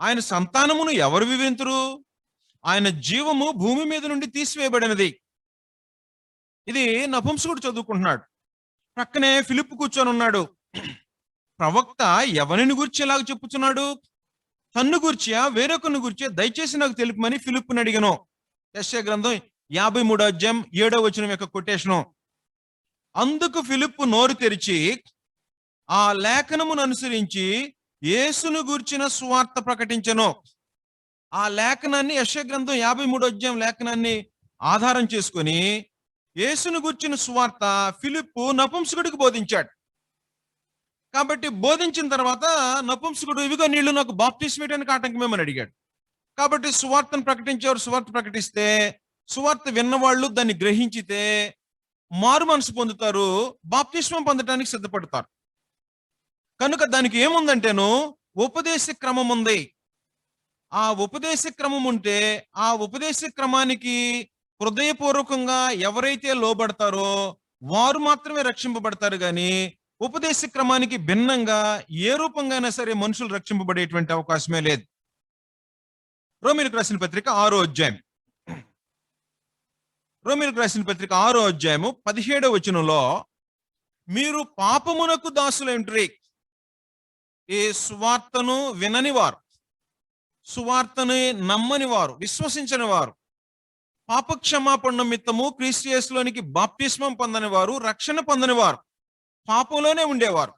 ఆయన సంతానమును ఎవరు వివరింతురు? ఆయన జీవము భూమి మీద నుండి తీసివేయబడినది. ఇది నపుంసకుడు చదువుకుంటున్నాడు. ప్రక్కనే ఫిలిప్పు కూర్చొని ఉన్నాడు. ప్రవక్త ఎవరిని గురించి ఎలాగ చెప్పుచున్నాడు? తన్ను గుర్చియా వేరొకరిని గుర్చియా దయచేసి నాకు తెలుపమని ఫిలిప్పుని అడిగాను. యెషయా గ్రంథం 53వ అధ్యాయం 7వ వచనం యొక్క కొటేషను. అందుకు ఫిలిప్పు నోరు తెరిచి ఆ లేఖనమును అనుసరించి యేసును గూర్చిన సువార్త ప్రకటించెను. ఆ లేఖనాన్ని, యెషయా గ్రంథం 53వ అధ్యాయం లేఖనాన్ని ఆధారం చేసుకొని యేసును గూర్చిన సువార్త ఫిలిప్పు నపుంసకుడికి బోధించాడు. కాబట్టి బోధించిన తర్వాత నపుంసకుడు, ఇవిగో నీళ్లు నాకు బాప్తిస్మం ఇవ్వడానికి ఆటంకమేమని అడిగాడు. కాబట్టి సువార్తను ప్రకటించేవారు సువార్త ప్రకటిస్తే, సువార్త విన్నవాళ్ళు దాన్ని గ్రహించితే మారు మనసు పొందుతారు, బాప్తిస్మం పొందడానికి సిద్ధపడతారు. కనుక దానికి ఏముందంటేను ఉపదేశ క్రమం ఉంది. ఆ ఉపదేశ క్రమం ఉంటే ఆ ఉపదేశ క్రమానికి హృదయపూర్వకంగా ఎవరైతే లోబడతారో వారు మాత్రమే రక్షింపబడతారు. గాని ఉపదేశ క్రమానికి భిన్నంగా ఏ రూపంగా అయినా సరే మనుషులు రక్షింపబడేటువంటి అవకాశమే లేదు. రోమీయులకు రాసిన పత్రిక 6వ అధ్యాయం, రోమీయులకు రాసిన పత్రిక 6వ అధ్యాయము 17వ వచనంలో, మీరు పాపమునకు దాసులేంట్రి, ఈ సువార్తను వినని వారు, సువార్తని నమ్మని వారు, విశ్వసించని వారు, పాపక్షమాపణ నిమిత్తము క్రీస్తు యేసులోనికి బాప్తిస్మం పొందని వారు, రక్షణ పొందని వారు, పాపంలోనే ఉండేవారు.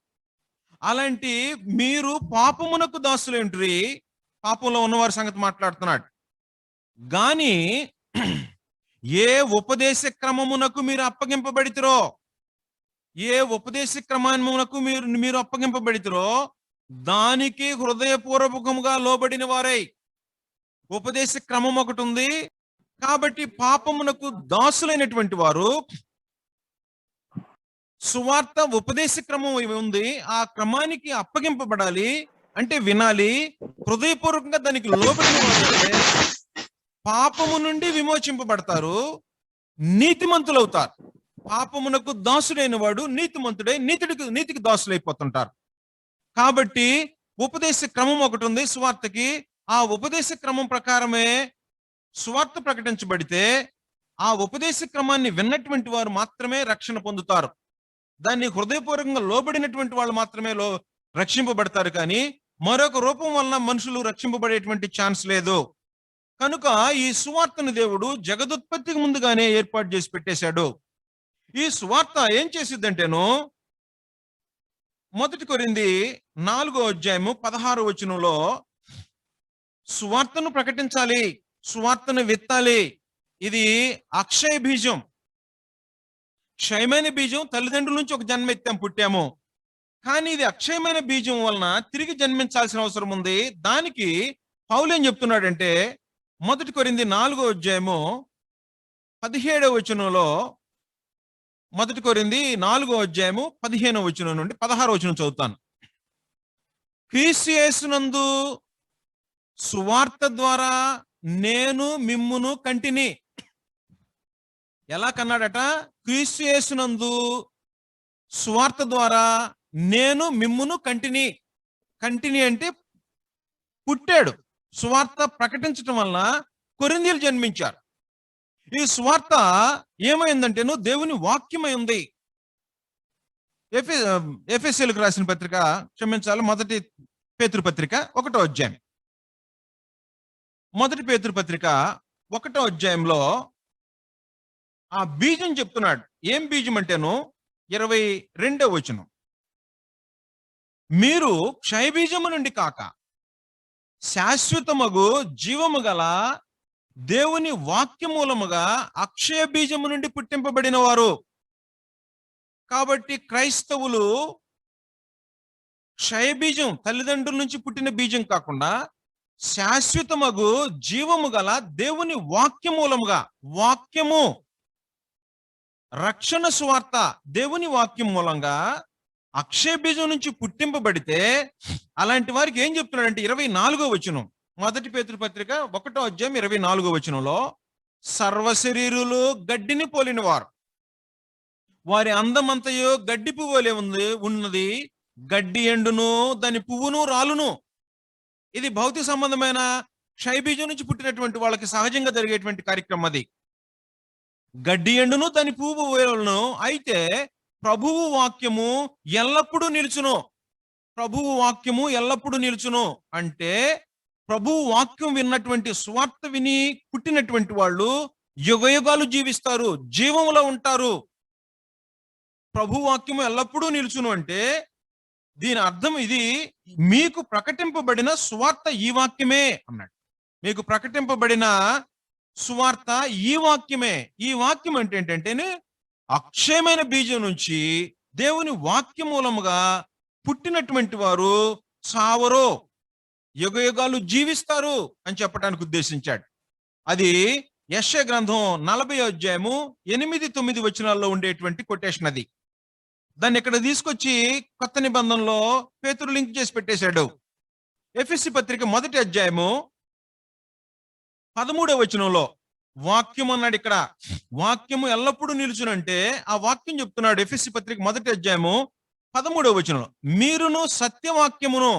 అలాంటి మీరు పాపమునకు దాసులేంట్రి, పాపంలో ఉన్నవారి సంగతి మాట్లాడుతున్నాడు. గాని ఏ ఉపదేశ క్రమమునకు మీరు అప్పగింపబడితిరో, ఏ ఉపదేశ క్రమమునకు మీరు అప్పగింపబడితిరో దానికి హృదయపూర్వకముగా లోబడిన వారై. ఉపదేశ క్రమం ఒకటి ఉంది కాబట్టి పాపమునకు దాసులైనటువంటి వారు, సువార్త ఉపదేశ క్రమం ఉంది, ఆ క్రమానికి అప్పగింపబడాలి అంటే వినాలి, హృదయపూర్వకంగా దానికి లోబడిన వారు పాపము నుండి విమోచింపబడతారు, నీతిమంతులవుతారు. పాపమునకు దాసుడైన వాడు నీతిమంతుడై నీతికి దాసులైపోతుంటారు. కాబట్టి ఉపదేశ క్రమం ఒకటి ఉంది సువార్తకి. ఆ ఉపదేశ క్రమం ప్రకారమే సువార్త ప్రకటించబడితే ఆ ఉపదేశ క్రమాన్ని విన్నటువంటి వారు మాత్రమే రక్షణ పొందుతారు. దాన్ని హృదయపూర్వకంగా లోబడినటువంటి వాళ్ళు మాత్రమే రక్షింపబడతారు. కానీ మరొక రూపం వలన మనుషులు రక్షింపబడేటువంటి ఛాన్స్ లేదు. కనుక ఈ సువార్తను దేవుడు జగదుత్పత్తికి ముందుగానే ఏర్పాటు చేసి పెట్టేశాడు. ఈ సువార్త ఏం చేసిద్దంటేను, 1 కొరింథీ 4వ అధ్యాయము 16వ వచనంలో, సువార్తను ప్రకటించాలి, సువార్తను విత్తాలి. ఇది అక్షయ బీజం, క్షయమైన బీజం. తల్లిదండ్రుల నుంచి ఒక జన్మ ఎత్తాం, పుట్టాము. కానీ ఇది అక్షయమైన బీజం వలన తిరిగి జన్మించాల్సిన అవసరం ఉంది. దానికి పౌలు ఏం చెప్తున్నాడంటే 1 కొరింథీ 4వ అధ్యాయము 17వ వచనంలో, 1 కొరింథీ 4వ అధ్యాయము 15వ వచనం నుండి 16వ వచనం చదువుతాను. క్రీస్తు యేసునందు సువార్త ద్వారా నేను మిమ్మును కంటిని. ఎలా కన్నాడట? క్రీస్తు యేసునందు సువార్త ద్వారా నేను మిమ్మును కంటిని. కంటిని అంటే పుట్టాడు. సువార్త ప్రకటించటం వలన కొరింథీయులు జన్మించారు. ఈ సువార్త ఏమైందంటేను దేవుని వాక్యమై ఉంది. ఎఫెసీయులకు రాసిన పత్రిక, క్షమించాలి, 1 పేతురు పత్రిక 1వ అధ్యాయం, 1 పేతురు పత్రిక 1వ అధ్యాయంలో ఆ బీజం చెప్తున్నాడు. ఏం బీజం అంటేను 22వ వచనం, మీరు క్షయబీజము నుండి కాక శాశ్వతమగు జీవము గల దేవుని వాక్య మూలముగా అక్షయ బీజము నుండి పుట్టింపబడిన వారు. కాబట్టి క్రైస్తవులు క్షయబీజం, తల్లిదండ్రుల నుంచి పుట్టిన బీజం కాకుండా శాశ్వతమగు జీవము గల దేవుని వాక్య మూలముగా, వాక్యము రక్షణ సువార్త దేవుని వాక్యం మూలంగా అక్షయ బీజం నుంచి పుట్టింపబడితే అలాంటి వారికి ఏం చెప్తున్నాడంటే 24వ వచనం, 1 పేతురు పత్రిక 1వ అధ్యాయం 24వ వచనంలో, సర్వశరీరులు గడ్డిని పోలిన వారు, వారి అందమంతయో గడ్డి పువ్వులే ఉన్నది, గడ్డి ఎండును దాని పువ్వును రాలును. ఇది భౌతిక సంబంధమైన క్షయబీజం నుంచి పుట్టినటువంటి వాళ్ళకి సహజంగా జరిగేటువంటి కార్యక్రమం. అది గడ్డి ఎండును దాని పువ్వు వేరును. అయితే ప్రభువు వాక్యము ఎల్లప్పుడూ నిలుచును. ప్రభువు వాక్యము ఎల్లప్పుడూ నిలుచును అంటే ప్రభువు వాక్యం విన్నటువంటి సువార్త విని పుట్టినటువంటి వాళ్ళు యుగయుగాలు జీవిస్తారు, జీవములో ఉంటారు. ప్రభు వాక్యము ఎల్లప్పుడూ నిలుచును అంటే దీని అర్థం ఇది, మీకు ప్రకటింపబడిన సువార్త ఈ వాక్యమే అన్నాడు. మీకు ప్రకటింపబడిన సువార్త ఈ వాక్యమే. ఈ వాక్యం అంటే ఏంటంటే అక్షయమైన బీజం నుంచి దేవుని వాక్య మూలముగా పుట్టినటువంటి వారు చావరో, యుగయుగాలు జీవిస్తారు అని చెప్పడానికి ఉద్దేశించాడు. అది యెషయా గ్రంథం 40 అధ్యాయము 8-9 వచనాల్లో ఉండేటువంటి కొటేషన్ అది. దాన్ని ఇక్కడ తీసుకొచ్చి కొత్త నిబంధనలో పేతురు లింక్ చేసి పెట్టేశాడు. ఎఫెసీ పత్రిక 1వ అధ్యాయము 13వ వచనంలో వాక్యం అన్నాడు. ఇక్కడ వాక్యము ఎల్లప్పుడూ నిలుచునంటే ఆ వాక్యం చెప్తున్నాడు. ఎఫెసీ పత్రిక 1వ అధ్యాయము 13వ వచనంలో, మీరును సత్యవాక్యమును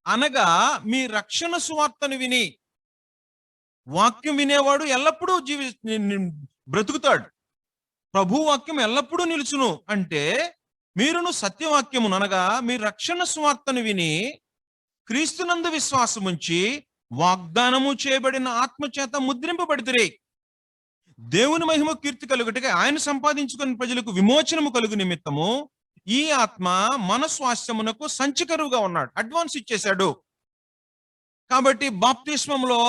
అనగా మీ రక్షణ సువార్తను విని, వాక్యం వినేవాడు ఎల్లప్పుడూ బ్రతుకుతాడు. ప్రభు వాక్యం ఎల్లప్పుడూ నిలుచును అంటే మీరును సత్యవాక్యమును అనగా మీ రక్షణ సువార్తను విని క్రీస్తునందు విశ్వాసముంచి వాగ్దానము చేయబడిన ఆత్మచేత ముద్రింపబడితిరి. దేవుని మహిమ కీర్తి కలుగుటకై ఆయన సంపాదించుకున్న ప్రజలకు విమోచనము కలుగు నిమిత్తము ఈ ఆత్మ మన స్వాస్థ్యమునకు సంచికరువుగా ఉన్నాడు. అడ్వాన్స్ ఇచ్చేశాడు. కాబట్టి బాప్తిస్మంలో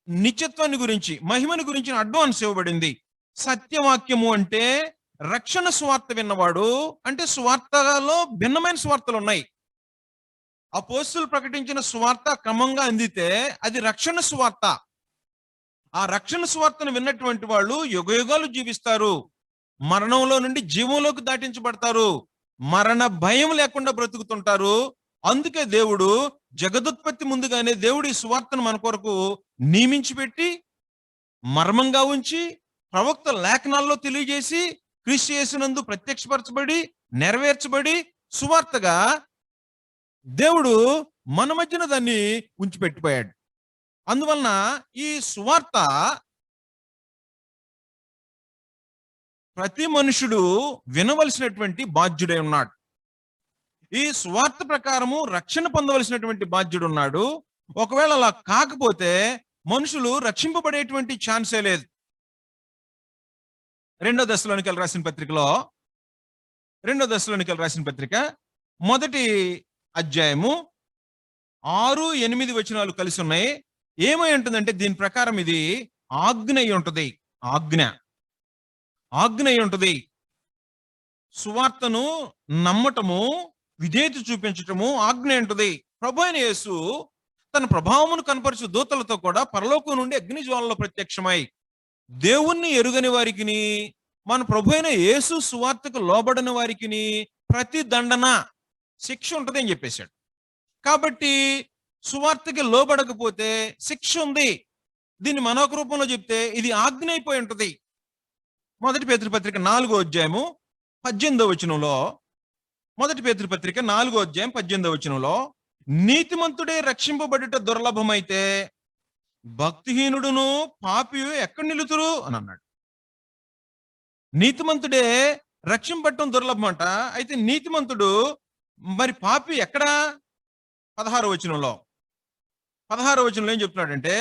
నిత్యత్వాన్ని గురించి, మహిమను గురించి అడ్వాన్స్ ఇవ్వబడింది. సత్యవాక్యము అంటే రక్షణ సువార్త విన్నవాడు. అంటే సువార్తలో భిన్నమైన సువార్తలు ఉన్నాయి. అపోస్తులు ప్రకటించిన సువార్త క్రమంగా అందితే అది రక్షణ సువార్త. ఆ రక్షణ సువార్తను విన్నటువంటి వాళ్ళు యుగయుగాలు జీవిస్తారు. మరణంలో నుండి జీవంలోకి దాటించబడతారు. మరణ భయం లేకుండా బ్రతుకుతుంటారు. అందుకే దేవుడు జగదుత్పత్తి ముందుగానే దేవుడు ఈ సువార్తను మన కొరకు నియమించి పెట్టి, మర్మంగా ఉంచి, ప్రవక్త లేఖనాల్లో తెలియజేసి, క్రీస్తు యేసునందు ప్రత్యక్షపరచబడి నెరవేర్చబడి సువార్తగా దేవుడు మన మధ్యన దాన్ని ఉంచిపెట్టిపోయాడు. అందువలన ఈ సువార్త ప్రతి మనుషుడు వినవలసినటువంటి బాధ్యుడై ఉన్నాడు. ఈ సువార్త ప్రకారము రక్షణ పొందవలసినటువంటి బాధ్యుడు ఉన్నాడు. ఒకవేళ అలా కాకపోతే మనుషులు రక్షింపబడేటువంటి ఛాన్సే లేదు. 2 దశలోనికలు రాసిన పత్రికలో 2 దశలోనికలు రాసిన పత్రిక 1వ అధ్యాయము 6-8 వచనాలు కలిసి ఉన్నాయి. ఏమై ఉంటుందంటే దీని ప్రకారం ఇది ఆజ్ఞ అయి ఉంటది. ఆజ్ఞ అయి ఉంటది. సువార్తను నమ్మటము, విధేయత చూపించటము ఆజ్ఞ ఉంటది. ప్రభు అయిన యేసు తన ప్రభావమును కనపరచు దూతలతో కూడా పరలోకం నుండి అగ్ని జ్వాలలో ప్రత్యక్షమై దేవుణ్ణి ఎరుగని వారికిని, మన ప్రభు అయిన యేసు సువార్తకు లోబడని వారికిని ప్రతి దండన, శిక్ష ఉంటది అని చెప్పేశాడు. కాబట్టి సువార్తకి లోబడకపోతే శిక్ష ఉంది. దీన్ని మనోక రూపంలో చెప్తే ఇది ఆజ్ఞ అయిపోయి ఉంటది. 1 పేతురు పత్రిక 4వ అధ్యాయము 18వ వచనంలో, 1 పేతురు పత్రిక 4వ అధ్యాయం 18వ వచనంలో, నీతిమంతుడే రక్షింపబడుట దుర్లభమైతే భక్తిహీనుడును పాపియు ఎక్కడ నిలుతురు అని అన్నాడు. నీతిమంతుడే రక్షింపబడటం దుర్లభం అంట. అయితే నీతిమంతుడు మరి పాపి ఎక్కడా? 16వ వచనంలో ఏం చెప్తున్నాడంటే,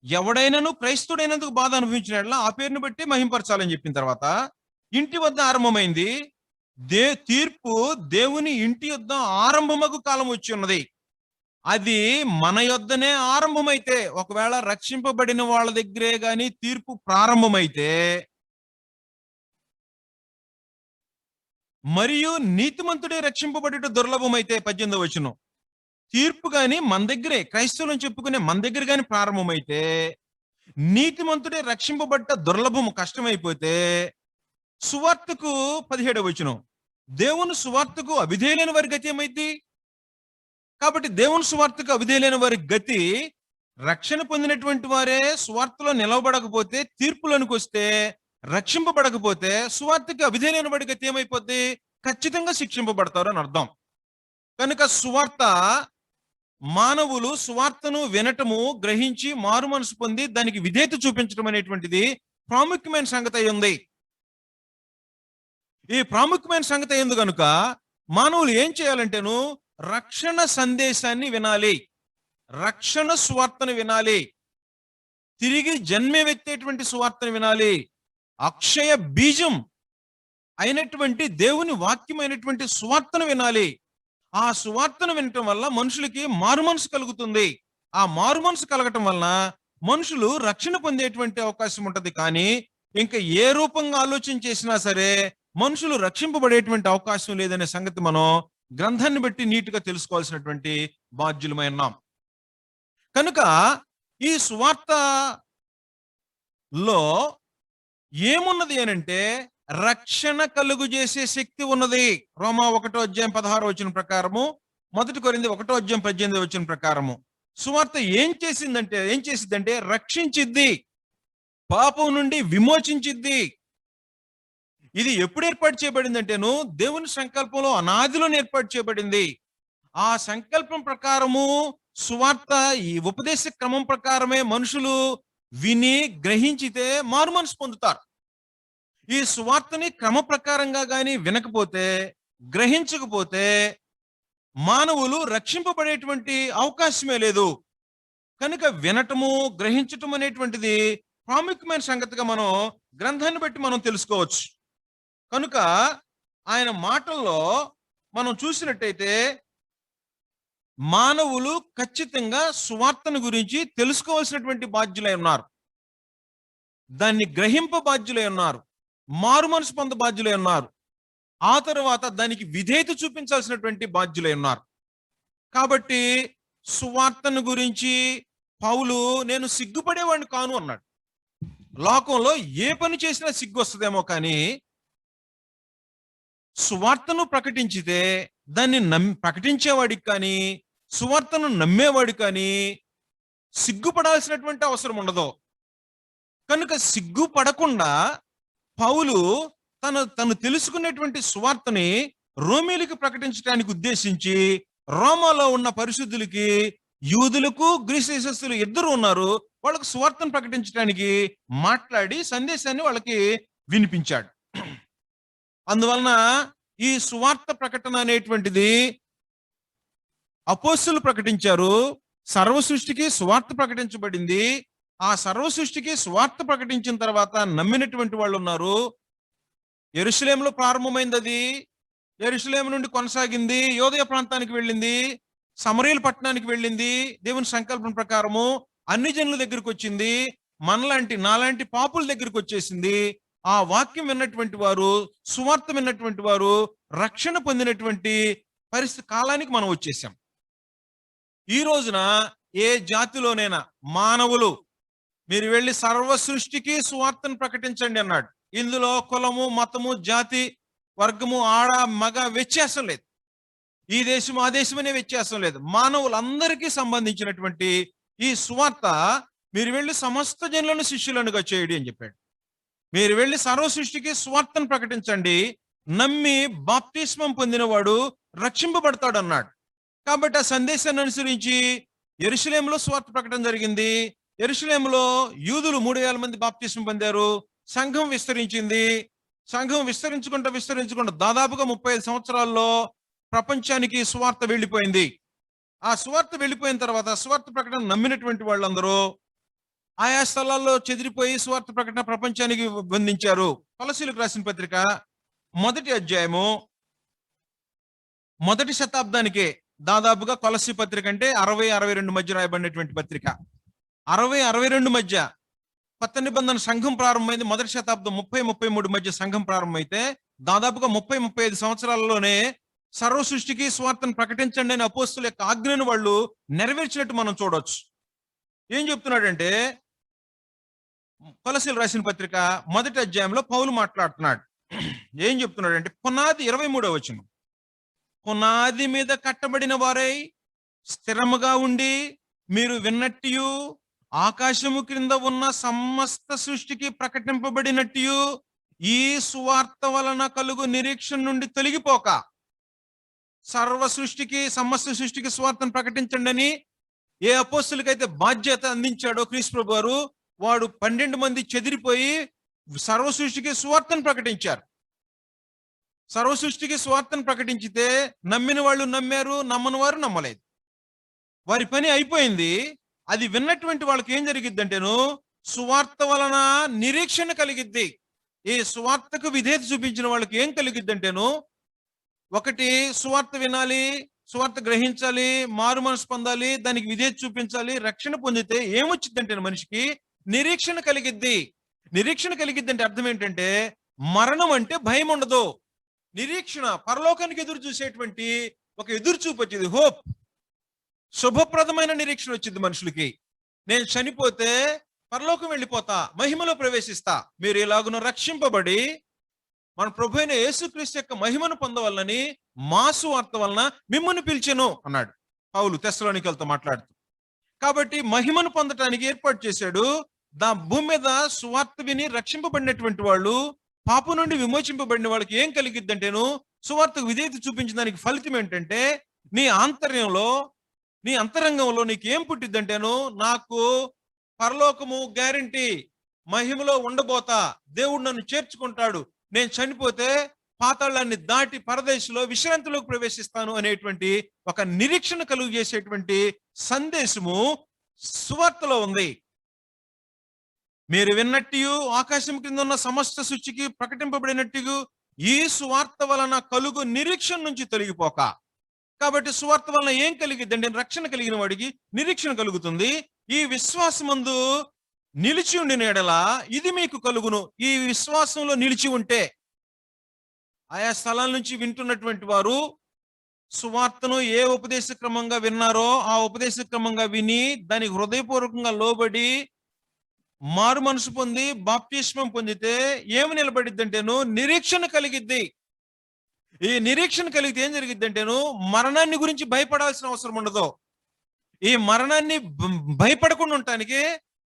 ఎవడైనాను క్రైస్తుడైనందుకు బాధ అనుభవించినట్లా ఆ పేరుని బట్టి మహింపరచాలని చెప్పిన తర్వాత ఇంటి వద్ద ఆరంభమైంది. తీర్పు దేవుని ఇంటి యొద్ద ఆరంభమగు కాలం వచ్చి ఉన్నది. అది మన యొద్దనే ఆరంభమైతే, ఒకవేళ రక్షింపబడిన వాళ్ళ దగ్గరే గాని తీర్పు ప్రారంభమైతే, మరియు నీతిమంతుడే రక్షింపబడుట దుర్లభమైతే 18వ వచనం, తీర్పు గాని మన దగ్గరే, క్రైస్తవులను చెప్పుకునే మన దగ్గర గాని ప్రారంభమైతే, నీతిమంతుడే రక్షింపబడ్డ దుర్లభము కష్టమైపోతే, సువార్తకు 17వ వచనం, దేవుని సువార్తకు అవిధేయులైన వారి గతి ఏమైంది? కాబట్టి దేవుని సువార్తకు అవిధేయులైన వారి గతి, రక్షణ పొందినటువంటి వారే సువార్తలో నిలవబడకపోతే, తీర్పులోనికి వస్తే, రక్షింపబడకపోతే, సువార్తకు అవిధేయులైన వారి గతి ఏమైపోద్ది? ఖచ్చితంగా శిక్షింపబడతారు అని అర్థం. కనుక సువార్త, మానవులు సువార్తను వినటము, గ్రహించి మారు మనసు పొంది దానికి విధేయత చూపించడం అనేటువంటిది ప్రాముఖ్యమైన సంగతి అయి ఉంది. ఈ ప్రాముఖ్యమైన సంగతి అయింది కనుక మానవులు ఏం చేయాలంటేను రక్షణ సందేశాన్ని వినాలి, రక్షణ సువార్తను వినాలి, తిరిగి జన్మవెత్తేటువంటి సువార్తను వినాలి, అక్షయ బీజం అయినటువంటి దేవుని వాక్యమైనటువంటి సువార్తను వినాలి. ఆ సువార్తను వినటం వల్ల మనుషులకి మారు మనసు కలుగుతుంది. ఆ మారు మనసు కలగటం వలన మనుషులు రక్షణ పొందేటువంటి అవకాశం ఉంటది. కానీ ఇంకా ఏ రూపంగా ఆలోచన చేసినా సరే మనుషులు రక్షింపబడేటువంటి అవకాశం లేదనే సంగతి మనం గ్రంథాన్ని బట్టి నీట్గా తెలుసుకోవాల్సినటువంటి బాధ్యులమై ఉన్నాం. కనుక ఈ సువార్తలో ఏమున్నది అనంటే రక్షణ కలుగు చేసే శక్తి ఉన్నది. రోమా 1:16 ప్రకారము, 1 కొరింథీ 1:18 ప్రకారము సువార్త ఏం చేసిద్దంటే రక్షించిద్ది, పాపం నుండి విమోచించిద్ది. ఇది ఎప్పుడు ఏర్పాటు చేయబడిందంటేను దేవుని సంకల్పంలో అనాదిలో ఏర్పాటు చేయబడింది. ఆ సంకల్పం ప్రకారము సువార్త ఈ ఉపదేశ క్రమం ప్రకారమే మనుషులు విని గ్రహించితే మారు మనసు పొందుతారు. ఈ సువార్తని క్రమ ప్రకారంగా గాని వినకపోతే, గ్రహించకపోతే మానవులు రక్షింపబడేటువంటి అవకాశమే లేదు. కనుక వినటము, గ్రహించటం అనేటువంటిది ప్రాముఖ్యమైన సంగతిగా మనం గ్రంథాన్ని బట్టి మనం తెలుసుకోవచ్చు. కనుక ఆయన మాటల్లో మనం చూసినట్టయితే మానవులు ఖచ్చితంగా సువార్తను గురించి తెలుసుకోవాల్సినటువంటి బాధ్యులై ఉన్నారు. దాన్ని గ్రహింప బాధ్యులై ఉన్నారు. మారు మనసు పొంద బాధ్యులై ఉన్నారు. ఆ తర్వాత దానికి విధేయత చూపించాల్సినటువంటి బాధ్యులై ఉన్నారు. కాబట్టి సువార్తను గురించి పౌలు నేను సిగ్గుపడేవాడిని కాను అన్నాడు. లోకంలో ఏ పని చేసినా సిగ్గు వస్తుందేమో, కానీ సువార్తను ప్రకటించితే దాన్ని ప్రకటించేవాడికి కానీ సువార్తను నమ్మేవాడు కానీ సిగ్గుపడాల్సినటువంటి అవసరం ఉండదు. కనుక సిగ్గుపడకుండా పౌలు తను తెలుసుకునేటువంటి సువార్తని రోమీలకు ప్రకటించడానికి ఉద్దేశించి రోమాలో ఉన్న పరిశుద్ధులకి, యూదులకు, గ్రీసు దేశస్థులు ఇద్దరు ఉన్నారు, వాళ్ళకు సువార్తను ప్రకటించడానికి మాట్లాడి సందేశాన్ని వాళ్ళకి వినిపించాడు. అందువలన ఈ సువార్త ప్రకటన అనేటువంటిది అపోస్తలులు ప్రకటించారు. సర్వ సృష్టికి సువార్త ప్రకటించబడింది. ఆ సర్వ సృష్టికి సువార్త ప్రకటించిన తర్వాత నమ్మినటువంటి వాళ్ళు ఉన్నారు. యెరూషలేములో ప్రారంభమైంది. అది యెరూషలేము నుండి కొనసాగింది, యోదయ ప్రాంతానికి వెళ్ళింది, సమరయలు పట్టణానికి వెళ్ళింది. దేవుని సంకల్పం ప్రకారము అన్ని జనుల దగ్గరికి వచ్చింది, నాలాంటి పాపుల దగ్గరికి వచ్చేసింది. ఆ వాక్యం విన్నటువంటి వారు, సువార్త విన్నటువంటి వారు రక్షణ పొందినటువంటి పరిస్థితి కాలానికి మనం వచ్చేసాం. ఈ రోజున ఏ జాతిలోనైనా మానవులు మీరు వెళ్ళి సర్వ సృష్టికి సువార్తను ప్రకటించండి అన్నాడు. ఇందులో కులము, మతము, జాతి, వర్గము, ఆడ మగ వ్యత్యాసం లేదు. ఈ దేశం ఆ దేశం అనే వ్యత్యాసం లేదు. మానవులందరికీ సంబంధించినటువంటి ఈ సువార్త మీరు వెళ్ళి సమస్త జనులను శిష్యులనుగా చేయండి అని చెప్పాడు. మీరు వెళ్ళి సర్వ సృష్టికి సువార్తను ప్రకటించండి, నమ్మి బాప్తిస్మం పొందినవాడు రక్షింపబడతాడు అన్నాడు. కాబట్టి ఆ సందేశాన్ని అనుసరించి యెరూషలేములో సువార్త ప్రకటన జరిగింది. యెరూషలేములో యూదులు 3000 మంది బాప్తిస్మం పొందారు. సంఘం విస్తరించింది. సంఘం విస్తరించుకుంటూ దాదాపుగా 35 సంవత్సరాల్లో ప్రపంచానికి సువార్త వెళ్ళిపోయింది. ఆ సువార్త వెళ్ళిపోయిన తర్వాత సువార్త ప్రకటన నమ్మినటువంటి వాళ్ళందరూ ఆయా స్థలాల్లో చెదిరిపోయి సువార్త ప్రకటన ప్రపంచానికి బంధించారు. కొలస్సీయులకు రాసిన పత్రిక 1వ అధ్యాయము 1వ శతాబ్దానికే దాదాపుగా కొలస్సీ పత్రిక అంటే 60-62 మధ్య రాయబడినటువంటి పత్రిక. 60-62 మధ్య కొత్త నిబంధన సంఘం ప్రారంభమైంది. 1వ శతాబ్దం 30-33 మధ్య సంఘం ప్రారంభమైతే దాదాపుగా 30-35 సంవత్సరాలలోనే సర్వ సృష్టికి సువార్తను ప్రకటించండి అని అపోస్తలుల యొక్క ఆజ్ఞను వాళ్ళు నెరవేర్చినట్టు మనం చూడొచ్చు. ఏం చెప్తున్నాడంటే కొలస్సీయులకు రాసిన పత్రిక 1వ అధ్యాయంలో పౌలు మాట్లాడుతున్నాడు. ఏం చెప్తున్నాడంటే పునాది 23వ వచనం, పునాది మీద కట్టబడిన వారై స్థిరముగా ఉండి మీరు విన్నట్టు ఆకాశము క్రింద ఉన్న సమస్త సృష్టికి ప్రకటింపబడినట్టు ఈ సువార్త వలన కలుగు నిరీక్షణ నుండి తొలగిపోక సర్వ సృష్టికి, సమస్త సృష్టికి సువార్తను ప్రకటించండి అని ఏ అపోస్తలుకైతే బాధ్యత అందించాడో క్రీస్తు ప్రభు వారు, వాడు 12 మంది చెదిరిపోయి సర్వ సృష్టికి సువార్తను ప్రకటించారు. సర్వ సృష్టికి సువార్తను ప్రకటించితే నమ్మిన వాళ్ళు నమ్మారు, నమ్మని వారు నమ్మలేదు. వారి పని అయిపోయింది. అది విన్నటువంటి వాళ్ళకి ఏం జరిగిద్దంటేను సువార్త వలన నిరీక్షణ కలిగిద్ది. ఈ సువార్తకు విధేయత చూపించిన వాళ్ళకి ఏం కలిగిద్దంటేను, ఒకటి సువార్త వినాలి, సువార్త గ్రహించాలి, మారు మనసు పొందాలి, దానికి విధేయత చూపించాలి. రక్షణ పొందితే ఏమొచ్చిందంటే మనిషికి నిరీక్షణ కలిగిద్ది. నిరీక్షణ కలిగిద్ది అంటే అర్థం ఏంటంటే మరణం అంటే భయం ఉండదు. నిరీక్షణ, పరలోకానికి ఎదురు చూసేటువంటి ఒక ఎదురు చూపు వచ్చింది, హోప్. శుభప్రదమైన నిరీక్షణ వచ్చింది మనుషులకి. నేను చనిపోతే పరలోకం వెళ్ళిపోతా, మహిమలో ప్రవేశిస్తా. మీరు ఇలాగున రక్షింపబడి మన ప్రభు అయిన యేసుక్రీస్తు యొక్క మహిమను పొందవలనని మా సువార్త వలన మిమ్మల్ని పిలిచెను అన్నాడు పౌలు తెస్సలోనికీయులతో మాట్లాడుతూ. కాబట్టి మహిమను పొందటానికి ఏర్పాటు చేశాడు. భూమి మీద సువార్త విని రక్షింపబడినటువంటి వాళ్ళు, పాపం నుండి విమోచింపబడిన వాళ్ళకి ఏం కలిగిద్దంటేను, సువార్తకు విధేయత చూపించిన దానికి ఫలితం ఏంటంటే నీ ఆంతర్యంలో, నీ అంతరంగంలో నీకు ఏం పుట్టిద్దంటేను, నాకు పరలోకము గ్యారంటీ, మహిమలో ఉండబోతా, దేవుడు నన్ను చేర్చుకుంటాడు, నేను చనిపోతే పాతాళాన్ని దాటి పరదేశంలో విశ్రాంతిలోకి ప్రవేశిస్తాను అనేటువంటి ఒక నిరీక్షణ కలుగు చేసేటువంటి సందేశము సువార్తలో ఉంది. మీరు విన్నట్టు ఆకాశం కింద ఉన్న సమస్త సృష్టికి ప్రకటింపబడినట్టు ఈ సువార్త వలన కలుగు నిరీక్షణ నుంచి తొలగిపోక. కాబట్టి సువార్త వలన ఏం కలిగిద్దండి? రక్షణ కలిగిన వాడికి నిరీక్షణ కలుగుతుంది. ఈ విశ్వాసమందు నిలిచి ఉండిన ఎడల ఇది మీకు కలుగును. ఈ విశ్వాసంలో నిలిచి ఉంటే, ఆయా స్థలాల నుంచి వింటున్నటువంటి వారు సువార్తను ఏ ఉపదేశ క్రమంగా విన్నారో ఆ ఉపదేశ క్రమంగా విని దానికి హృదయపూర్వకంగా లోబడి మారు మనసు పొంది బాప్తిస్మం పొందితే ఏమి నిలబడిద్దంటేను నిరీక్షణ కలిగిద్ది. ఈ నిరీక్షణ కలిగితే ఏం జరిగిద్దంటేను మరణాన్ని గురించి భయపడాల్సిన అవసరం ఉండదు. ఈ మరణాన్ని భయపడకుండా ఉండటానికి,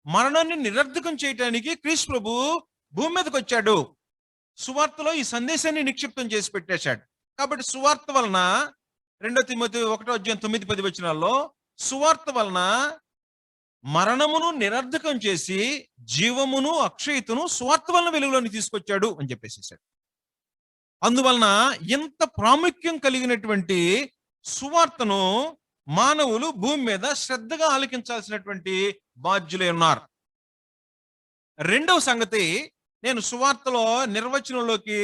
మరణాన్ని నిరర్ధకం చేయటానికి క్రీస్తు ప్రభు భూమి మీదకి వచ్చాడు. సువార్తలో ఈ సందేశాన్ని నిక్షిప్తం చేసి పెట్టేశాడు. కాబట్టి సువార్త వలన 2 తిమోతి 1:9-10 సువార్త వలన మరణమును నిరర్ధకం చేసి జీవమును అక్షయతను సువార్త వలన వెలుగులోని తీసుకొచ్చాడు అని చెప్పేసేసాడు. అందువలన ఇంత ప్రాముఖ్యం కలిగినటువంటి సువార్తను మానవులు భూమి మీద శ్రద్ధగా ఆలకించాల్సినటువంటి బాధ్యులై ఉన్నారు. రెండవ సంగతి, నేను సువార్తలో నిర్వచనంలోకి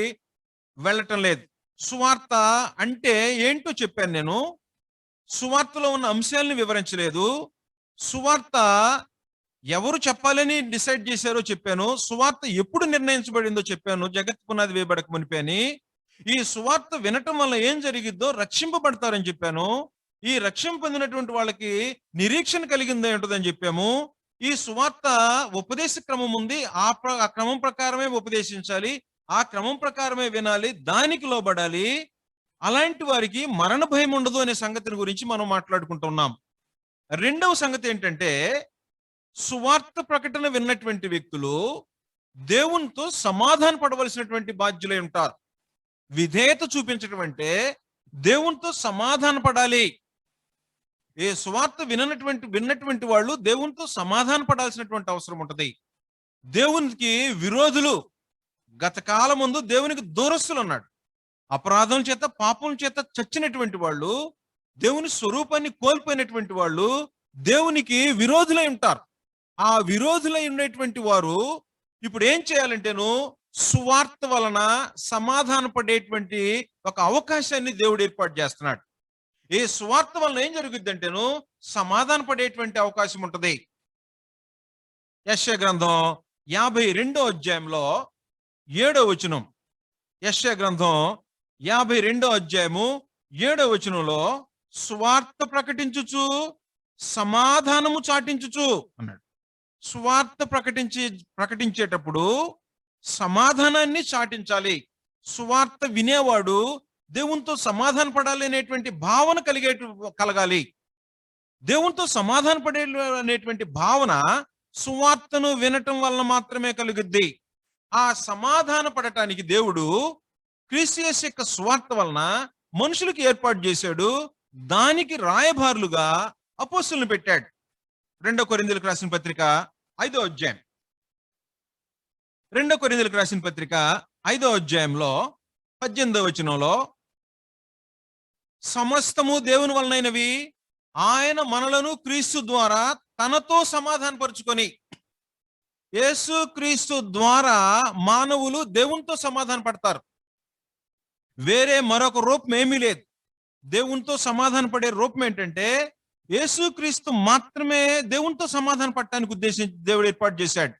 వెళ్ళటం లేదు. సువార్త అంటే ఏంటో చెప్పాను. నేను సువార్తలో ఉన్న అంశాలను వివరించలేదు. సువార్త ఎవరు చెప్పాలని డిసైడ్ చేశారో చెప్పాను. సువార్త ఎప్పుడు నిర్ణయించబడిందో చెప్పాను, జగత్ పునాది వేయబడక మునిపే అని. ఈ సువార్త వినటం వల్ల ఏం జరిగిద్దో రక్షింపబడతారని చెప్పాను. ఈ రక్షణ పొందినటువంటి వాళ్ళకి నిరీక్షణ కలిగింది ఉంటుందని చెప్పాము. ఈ సువార్త ఉపదేశ క్రమం ఉంది, ఆ క్రమం ప్రకారమే ఉపదేశించాలి, ఆ క్రమం ప్రకారమే వినాలి, దానికి లోబడాలి. అలాంటి వారికి మరణ భయం ఉండదు అనే సంగతిని గురించి మనం మాట్లాడుకుంటున్నాం. రెండవ సంగతి ఏంటంటే, సువార్త ప్రకటన విన్నటువంటి వ్యక్తులు దేవునితో సమాధాన పడవలసినటువంటి బాధ్యులై ఉంటారు. విధేయత చూపించడం అంటే దేవునితో సమాధాన పడాలి. ఏ సువార్త విన్నటువంటి వాళ్ళు దేవునితో సమాధాన పడాల్సినటువంటి అవసరం ఉంటది. దేవునికి విరోధులు, గత కాలం ముందు దేవునికి దూరస్తులు అన్నాడు. అపరాధం చేత, పాపం చేత చచ్చినటువంటి వాళ్ళు, దేవుని స్వరూపాన్ని కోల్పోయినటువంటి వాళ్ళు దేవునికి విరోధులై ఉంటారు. ఆ విరోధులై ఉన్నటువంటి వారు ఇప్పుడు ఏం చేయాలంటేను, సువార్త వలన సమాధాన పడేటువంటి ఒక అవకాశాన్ని దేవుడు ఏర్పాటు చేస్తున్నాడు. ఈ సువార్త వలన ఏం జరుగుద్దంటేను సమాధాన పడేటువంటి అవకాశం ఉంటది. యెషయా గ్రంథం 52:7 యెషయా గ్రంథం 52:7 సువార్త ప్రకటించుచు సమాధానము చాటించుచు అన్నాడు. సువార్త ప్రకటించేటప్పుడు సమాధానాన్ని చాటించాలి. సువార్త వినేవాడు దేవునితో సమాధాన పడాలి అనేటువంటి భావన కలగాలి. దేవునితో సమాధాన పడే అనేటువంటి భావన సువార్తను వినటం వలన మాత్రమే కలుగుద్ది. ఆ సమాధాన పడటానికి దేవుడు క్రీస్తు యేసు యొక్క సువార్త వలన మనుషులకు ఏర్పాటు చేశాడు. దానికి రాయబారులుగా అపోస్తులను పెట్టాడు. 2 కొరింథీయులకు రాసిన పత్రిక 5వ అధ్యాయం 2 కొరింథీయులకు రాసిన పత్రిక 5వ అధ్యాయంలో 18వ వచనంలో, సమస్తము దేవుని వలనైనవి, ఆయన మనలను క్రీస్తు ద్వారా తనతో సమాధానపరుచుకొని. యేసు క్రీస్తు ద్వారా మానవులు దేవునితో సమాధాన పడతారు. వేరే మరొక రూపం ఏమీ లేదు. దేవునితో సమాధాన పడే రూపం ఏంటంటే యేసుక్రీస్తు మాత్రమే దేవునితో సమాధాన పడటానికి ఉద్దేశించి దేవుడు ఏర్పాటు చేశాడు.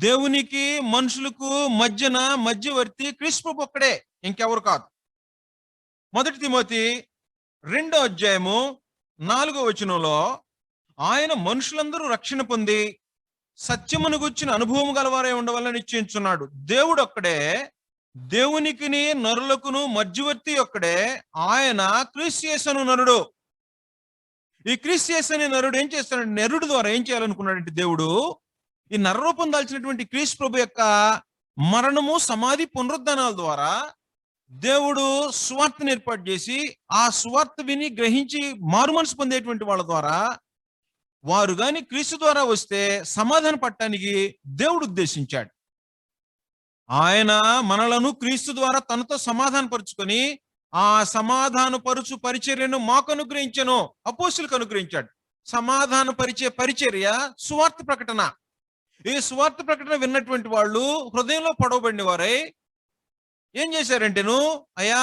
దేవునికి మనుషులకు మధ్యన మధ్యవర్తి క్రీస్తు ప్రభు ఒక్కడే, ఇంకెవరు కాదు. 1 తిమోతి 2వ అధ్యాయము 4వ వచనంలో ఆయన మనుషులందరూ రక్షణ పొంది సత్యమును గుర్చిన అనుభవం గలవారై ఉండవాలని నిశ్చయించున్నాడు. దేవుడు ఒక్కడే, దేవునికిని నరులకును మధ్యవర్తి ఒక్కడే, ఆయన క్రీస్తు యేసు అను నరుడు. ఈ క్రీస్తు యేసు అనే నరుడు ఏం చేస్తాడంటే, నరుడు ద్వారా ఏం చేయాలనుకున్నాడంటే దేవుడు ఈ నరరూపం దాల్చినటువంటి క్రీస్తు ప్రభు యొక్క మరణము, సమాధి, పునరుద్ధానాల ద్వారా దేవుడు సువార్తను ఏర్పాటు చేసి ఆ సువార్త విని గ్రహించి మారు మనసు పొందేటువంటి వాళ్ళ ద్వారా వారు గాని క్రీస్తు ద్వారా వస్తే సమాధాన పడటానికి దేవుడు ఉద్దేశించాడు. ఆయన మనలను క్రీస్తు ద్వారా తనతో సమాధాన పరుచుకొని ఆ సమాధాన పరుచు పరిచర్యను మాకు అనుగ్రహించను, అపోస్తులకు అనుగ్రహించాడు. సమాధాన పరిచే పరిచర్య సువార్త ప్రకటన. ఈ సువార్త ప్రకటన విన్నటువంటి వాళ్ళు హృదయంలో పడవబడిన వారై ఏం చేశారంటేను, అయ్యా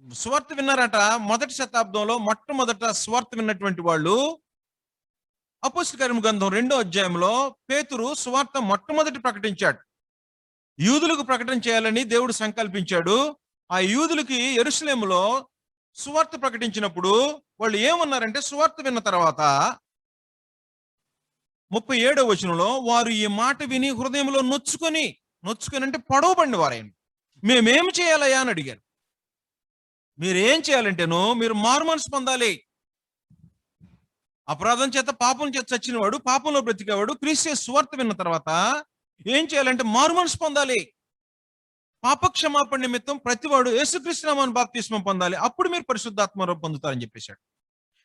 సువార్త విన్నారట. 1వ శతాబ్దంలో మొట్టమొదట సువార్త విన్నటువంటి వాళ్ళు అపోస్తల కార్యముల గ్రంథం 2వ అధ్యాయంలో పేతురు సువార్త మొట్టమొదటి ప్రకటించాడు. యూదులకు ప్రకటన చేయాలని దేవుడు సంకల్పించాడు. ఆ యూదులకి యెరూషలేములో సువార్త ప్రకటించినప్పుడు వాళ్ళు ఏమన్నారంటే, సువార్త విన్న తర్వాత 37వ వచనంలో వారు ఈ మాట విని హృదయంలో నొచ్చుకొని అంటే పొడవబడిన వారైన మేమేం చేయాలయ్యా అని అడిగారు. మీరేం చేయాలంటేను మీరు మారు మనసు పొందాలి. అపరాధం చేత పాపం చేత చచ్చినవాడు, పాపంలో బ్రతికేవాడు క్రీస్తు సువార్త విన్న తర్వాత ఏం చేయాలంటే మారు మనసు పొందాలి. పాపక్షమాపణ నిమిత్తం ప్రతివాడు యేసుక్రీస్తు నామమున బాప్తిస్మం పొందాలి. అప్పుడు మీరు పరిశుద్ధాత్మ పొందుతారని చెప్పేశాడు.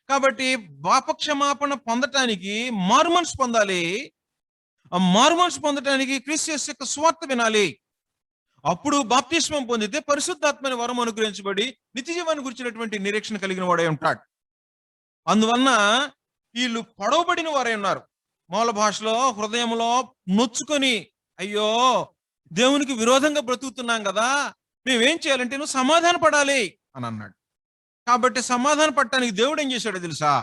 కాబట్టి పాపక్షమాపణ పొందటానికి మారు మనసు పొందాలి. ఆ మారు మనసు పొందటానికి క్రీస్తు యేసు యొక్క సువార్త వినాలి. అప్పుడు బాప్తిస్మం పొందితే పరిశుద్ధాత్మని వరం అనుగ్రహించబడి నిత్య జీవాన్ని గురించినటువంటి నిరీక్షణ కలిగిన వాడై ఉంటాడు. అందువలన వీళ్ళు పొడవబడిన వారై ఉన్నారు. మూల భాషలో హృదయంలో నొచ్చుకొని, అయ్యో దేవునికి విరోధంగా బ్రతుకుతున్నాం కదా, మేమేం చేయాలంటే నువ్వు సమాధాన పడాలి అని అన్నాడు. కాబట్టి సమాధాన పడటానికి దేవుడు ఏం చేశాడో తెలుసా?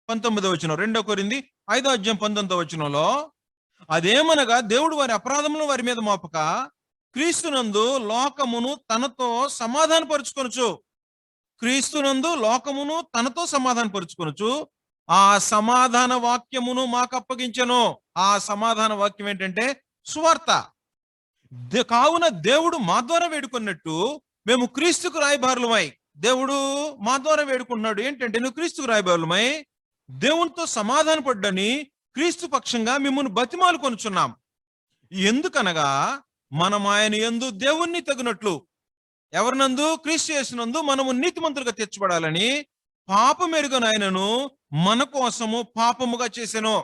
19వ వచనం, 2 కొరింథీ 5వ అధ్యాయం 19వ వచనంలో, అదేమనగా దేవుడు వారి అపరాధములను వారి మీద మోపక క్రీస్తునందు లోకమును తనతో సమాధాన పరుచుకొనుచు, క్రీస్తునందు లోకమును తనతో సమాధాన పరుచుకొనుచు ఆ సమాధాన వాక్యమును మాకు అప్పగించెను. ఆ సమాధాన వాక్యం ఏంటంటే సువార్త. కావున దేవుడు మా ద్వారా వేడుకున్నట్టు మేము క్రీస్తుకు రాయబారులమై, దేవుడు మా ద్వారా వేడుకుంటున్నాడు ఏంటంటే, నువ్వు క్రీస్తుకు రాయబారులమై దేవునితో సమాధాన పడ్డని క్రీస్తు పక్షంగా మిమ్మల్ని బతిమాలు కొనుచున్నాం. ఎందుకనగా మనం ఆయన యందు దేవుణ్ణి తగినట్లు, ఎవరినందు? క్రీస్తు యేసునందు మనము నీతిమంతులుగా తీర్చబడాలని పాపమెరుగని ఆయనను మన కోసము పాపముగా చేసెను.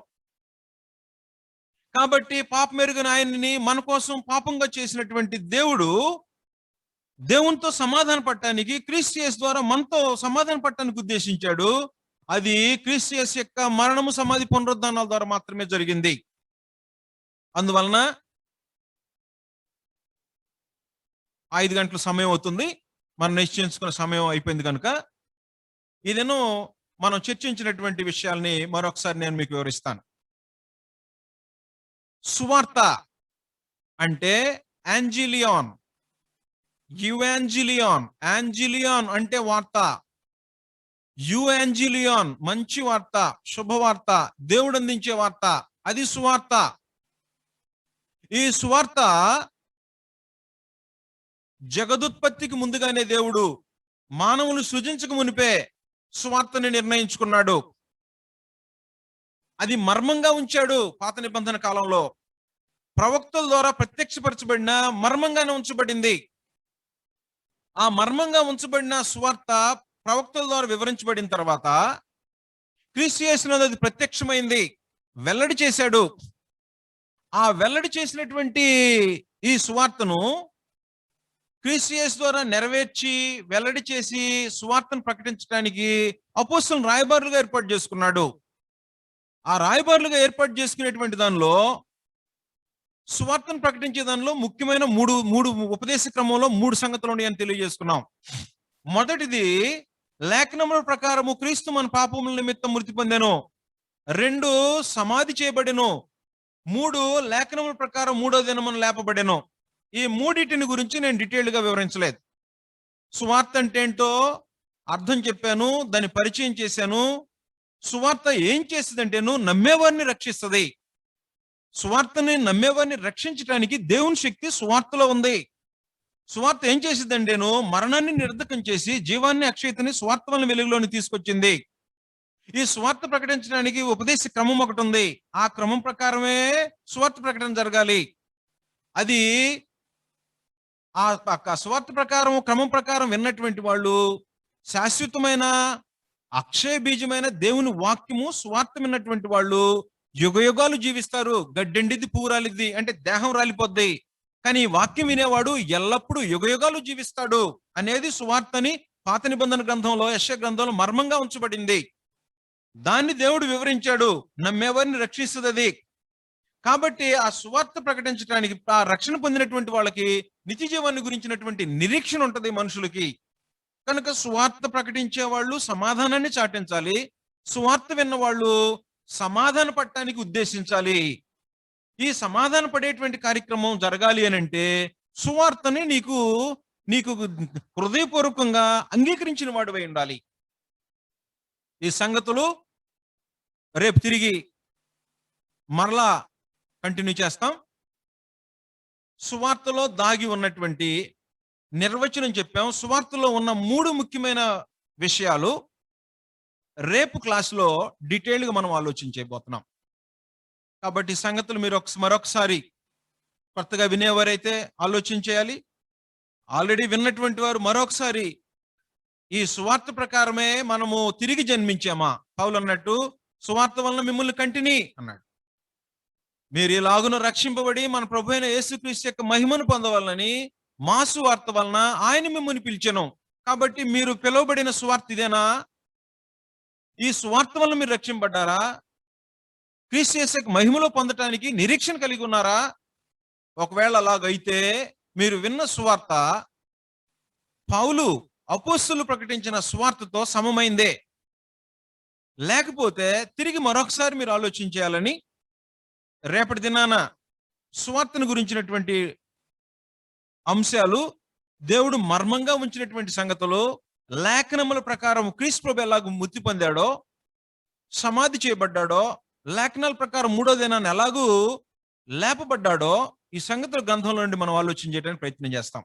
కాబట్టి పాపమెరుగని ఆయనని మన కోసం పాపంగా చేసినటువంటి దేవుడు దేవునితో సమాధాన పడటానికి క్రీస్తు యేసు ద్వారా మనతో సమాధాన పడటానికి ఉద్దేశించాడు. అది క్రీస్తు యేసు యొక్క మరణము, సమాధి, పునరుద్ధానాల ద్వారా మాత్రమే జరిగింది. అందువలన 5 గంటల సమయం అవుతుంది. మనం నిశ్చయించుకున్న సమయం అయిపోయింది కనుక ఇదేనో మనం చర్చించినటువంటి విషయాల్ని మరొకసారి నేను మీకు వివరిస్తాను. సువార్త అంటే యాంజిలియాన్, యువాంజిలియాన్. యాంజిలియాన్ అంటే వార్త, యువాంజిలియాన్ మంచి వార్త, శుభవార్త, దేవుడు అందించే వార్త, అది సువార్త. ఈ సువార్త జగదుత్పత్తికి ముందుగానే దేవుడు మానవులు సృజించక మునిపే సువార్తని నిర్ణయించుకున్నాడు. అది మర్మంగా ఉంచాడు. పాత నిబంధన కాలంలో ప్రవక్తల ద్వారా ప్రత్యక్షపరచబడిన మర్మంగానే ఉంచబడింది. ఆ మర్మంగా ఉంచబడిన సువార్త ప్రవక్తల ద్వారా వివరించబడిన తర్వాత క్రీస్తు యేసునందు అది ప్రత్యక్షమైంది, వెల్లడి చేశాడు. ఆ వెల్లడి చేసినటువంటి ఈ సువార్తను క్రీస్తు యేసు ద్వారా నెరవేర్చి వెల్లడి చేసి సువార్తను ప్రకటించడానికి అపోస్తలులను రాయబారులుగా ఏర్పాటు చేసుకున్నాడు. ఆ రాయబారులుగా ఏర్పాటు చేసుకునేటువంటి దానిలో సువార్తను ప్రకటించే దానిలో ముఖ్యమైన మూడు ఉపదేశ క్రమంలో 3 సంగతులు ఉన్నాయని తెలియజేసుకున్నాం. మొదటిది లేఖనముల ప్రకారము క్రీస్తు మన పాపముల నిమిత్తం మృతి పొందెను. 2 సమాధి చేయబడెను. 3 లేఖనముల ప్రకారం 3వ దినమున లేపబడెను. ఈ మూడిటిని గురించి నేను డీటెయిల్డ్ గా వివరించలేదు. సువార్త అంటే ఏంటో అర్థం చెప్పాను, దాన్ని పరిచయం చేశాను. సువార్త ఏం చేస్తుందంటేను నమ్మేవారిని రక్షిస్తుంది. సువార్తని నమ్మేవారిని రక్షించడానికి దేవుని శక్తి సువార్తలో ఉంది. సువార్త ఏం చేసిందంటేను మరణాన్ని నిర్ధకం చేసి జీవాన్ని అక్షయతని సువార్త వలన వెలుగులోని తీసుకొచ్చింది. ఈ సువార్త ప్రకటించడానికి ఉపదేశ క్రమం ఒకటి ఉంది. ఆ క్రమం ప్రకారమే సువార్త ప్రకటన జరగాలి. అది ఆ సువార్త ప్రకారం క్రమం ప్రకారం విన్నటువంటి వాళ్ళు శాశ్వతమైన అక్షయ బీజమైన దేవుని వాక్యము సువార్త విన్నటువంటి వాళ్ళు యుగయుగాలు జీవిస్తారు. గడ్డెండిది పువ్వు రాలిద్ది అంటే దేహం రాలిపోద్ది, కానీ ఈ వాక్యం వినేవాడు ఎల్లప్పుడూ యుగయుగాలు జీవిస్తాడు అనేది సువార్తని పాత నిబంధన గ్రంథంలో యెషయా గ్రంథంలో మర్మంగా ఉంచబడింది. దాన్ని దేవుడు వివరించాడు, నమ్మేవారిని రక్షిస్తుంది అది. కాబట్టి ఆ సువార్త ప్రకటించడానికి ఆ రక్షణ పొందినటువంటి వాళ్ళకి నిత్య జీవాన్ని గురించినటువంటి నిరీక్షణ ఉంటది మనుషులకి. కనుక సువార్త ప్రకటించే వాళ్ళు సమాధానాన్ని చాటించాలి, సువార్త విన్న వాళ్ళు సమాధాన పడటానికి ఉద్దేశించాలి. ఈ సమాధాన పడేటువంటి కార్యక్రమం జరగాలి అని అంటే సువార్తని నీకు హృదయపూర్వకంగా అంగీకరించిన వాడివై ఉండాలి. ఈ సంగతులు రేపు తిరిగి మరలా కంటిన్యూ చేస్తాం. సువార్తలో దాగి ఉన్నటువంటి నిర్వచనం చెప్పాం. సువార్తలో ఉన్న 3 ముఖ్యమైన విషయాలు రేపు క్లాసులో డీటెయిల్గా మనం ఆలోచించబోతున్నాం. కాబట్టి సంగతులు మీరు మరొకసారి కొత్తగా వినేవారైతే ఆలోచించేయాలి. ఆల్రెడీ విన్నటువంటి వారు మరొకసారి ఈ సువార్త ప్రకారమే మనము తిరిగి జన్మించామా? పౌలు అన్నట్టు సువార్త వలన మిమ్మల్ని కంటిని అన్నాడు. మీరు ఇలాగున రక్షింపబడి మన ప్రభు అయిన యేసుక్రీస్తు యొక్క మహిమను పొందవాలని మా సువార్త వలన ఆయన మిమ్మల్ని పిలిచెను. కాబట్టి మీరు పిలువబడిన సువార్త ఇదేనా? ఈ సువార్త వలన మీరు రక్షింపబడ్డారా? క్రీస్తు యేసు మహిమలో పొందటానికి నిరీక్షణ కలిగి ఉన్నారా? ఒకవేళ అలాగైతే మీరు విన్న సువార్త పౌలు అపోస్తలులు ప్రకటించిన సువార్తతో సమమైందే. లేకపోతే తిరిగి మరొకసారి మీరు ఆలోచించేయాలని రేపటి దినాన సువార్తను గురించినటువంటి అంశాలు, దేవుడు మర్మంగా ఉంచినటువంటి సంగతులు, లేఖనముల ప్రకారం క్రీస్తు ప్రభు ఎలాగూ మృతి పొందాడో, సమాధి చేయబడ్డాడో, లేఖనాల ప్రకారం 3వ దినాన్ని ఎలాగూ లేపబడ్డాడో, ఈ సంగతుల గ్రంథంలో నుండి మనం ఆలోచించేయడానికి ప్రయత్నం చేస్తాం.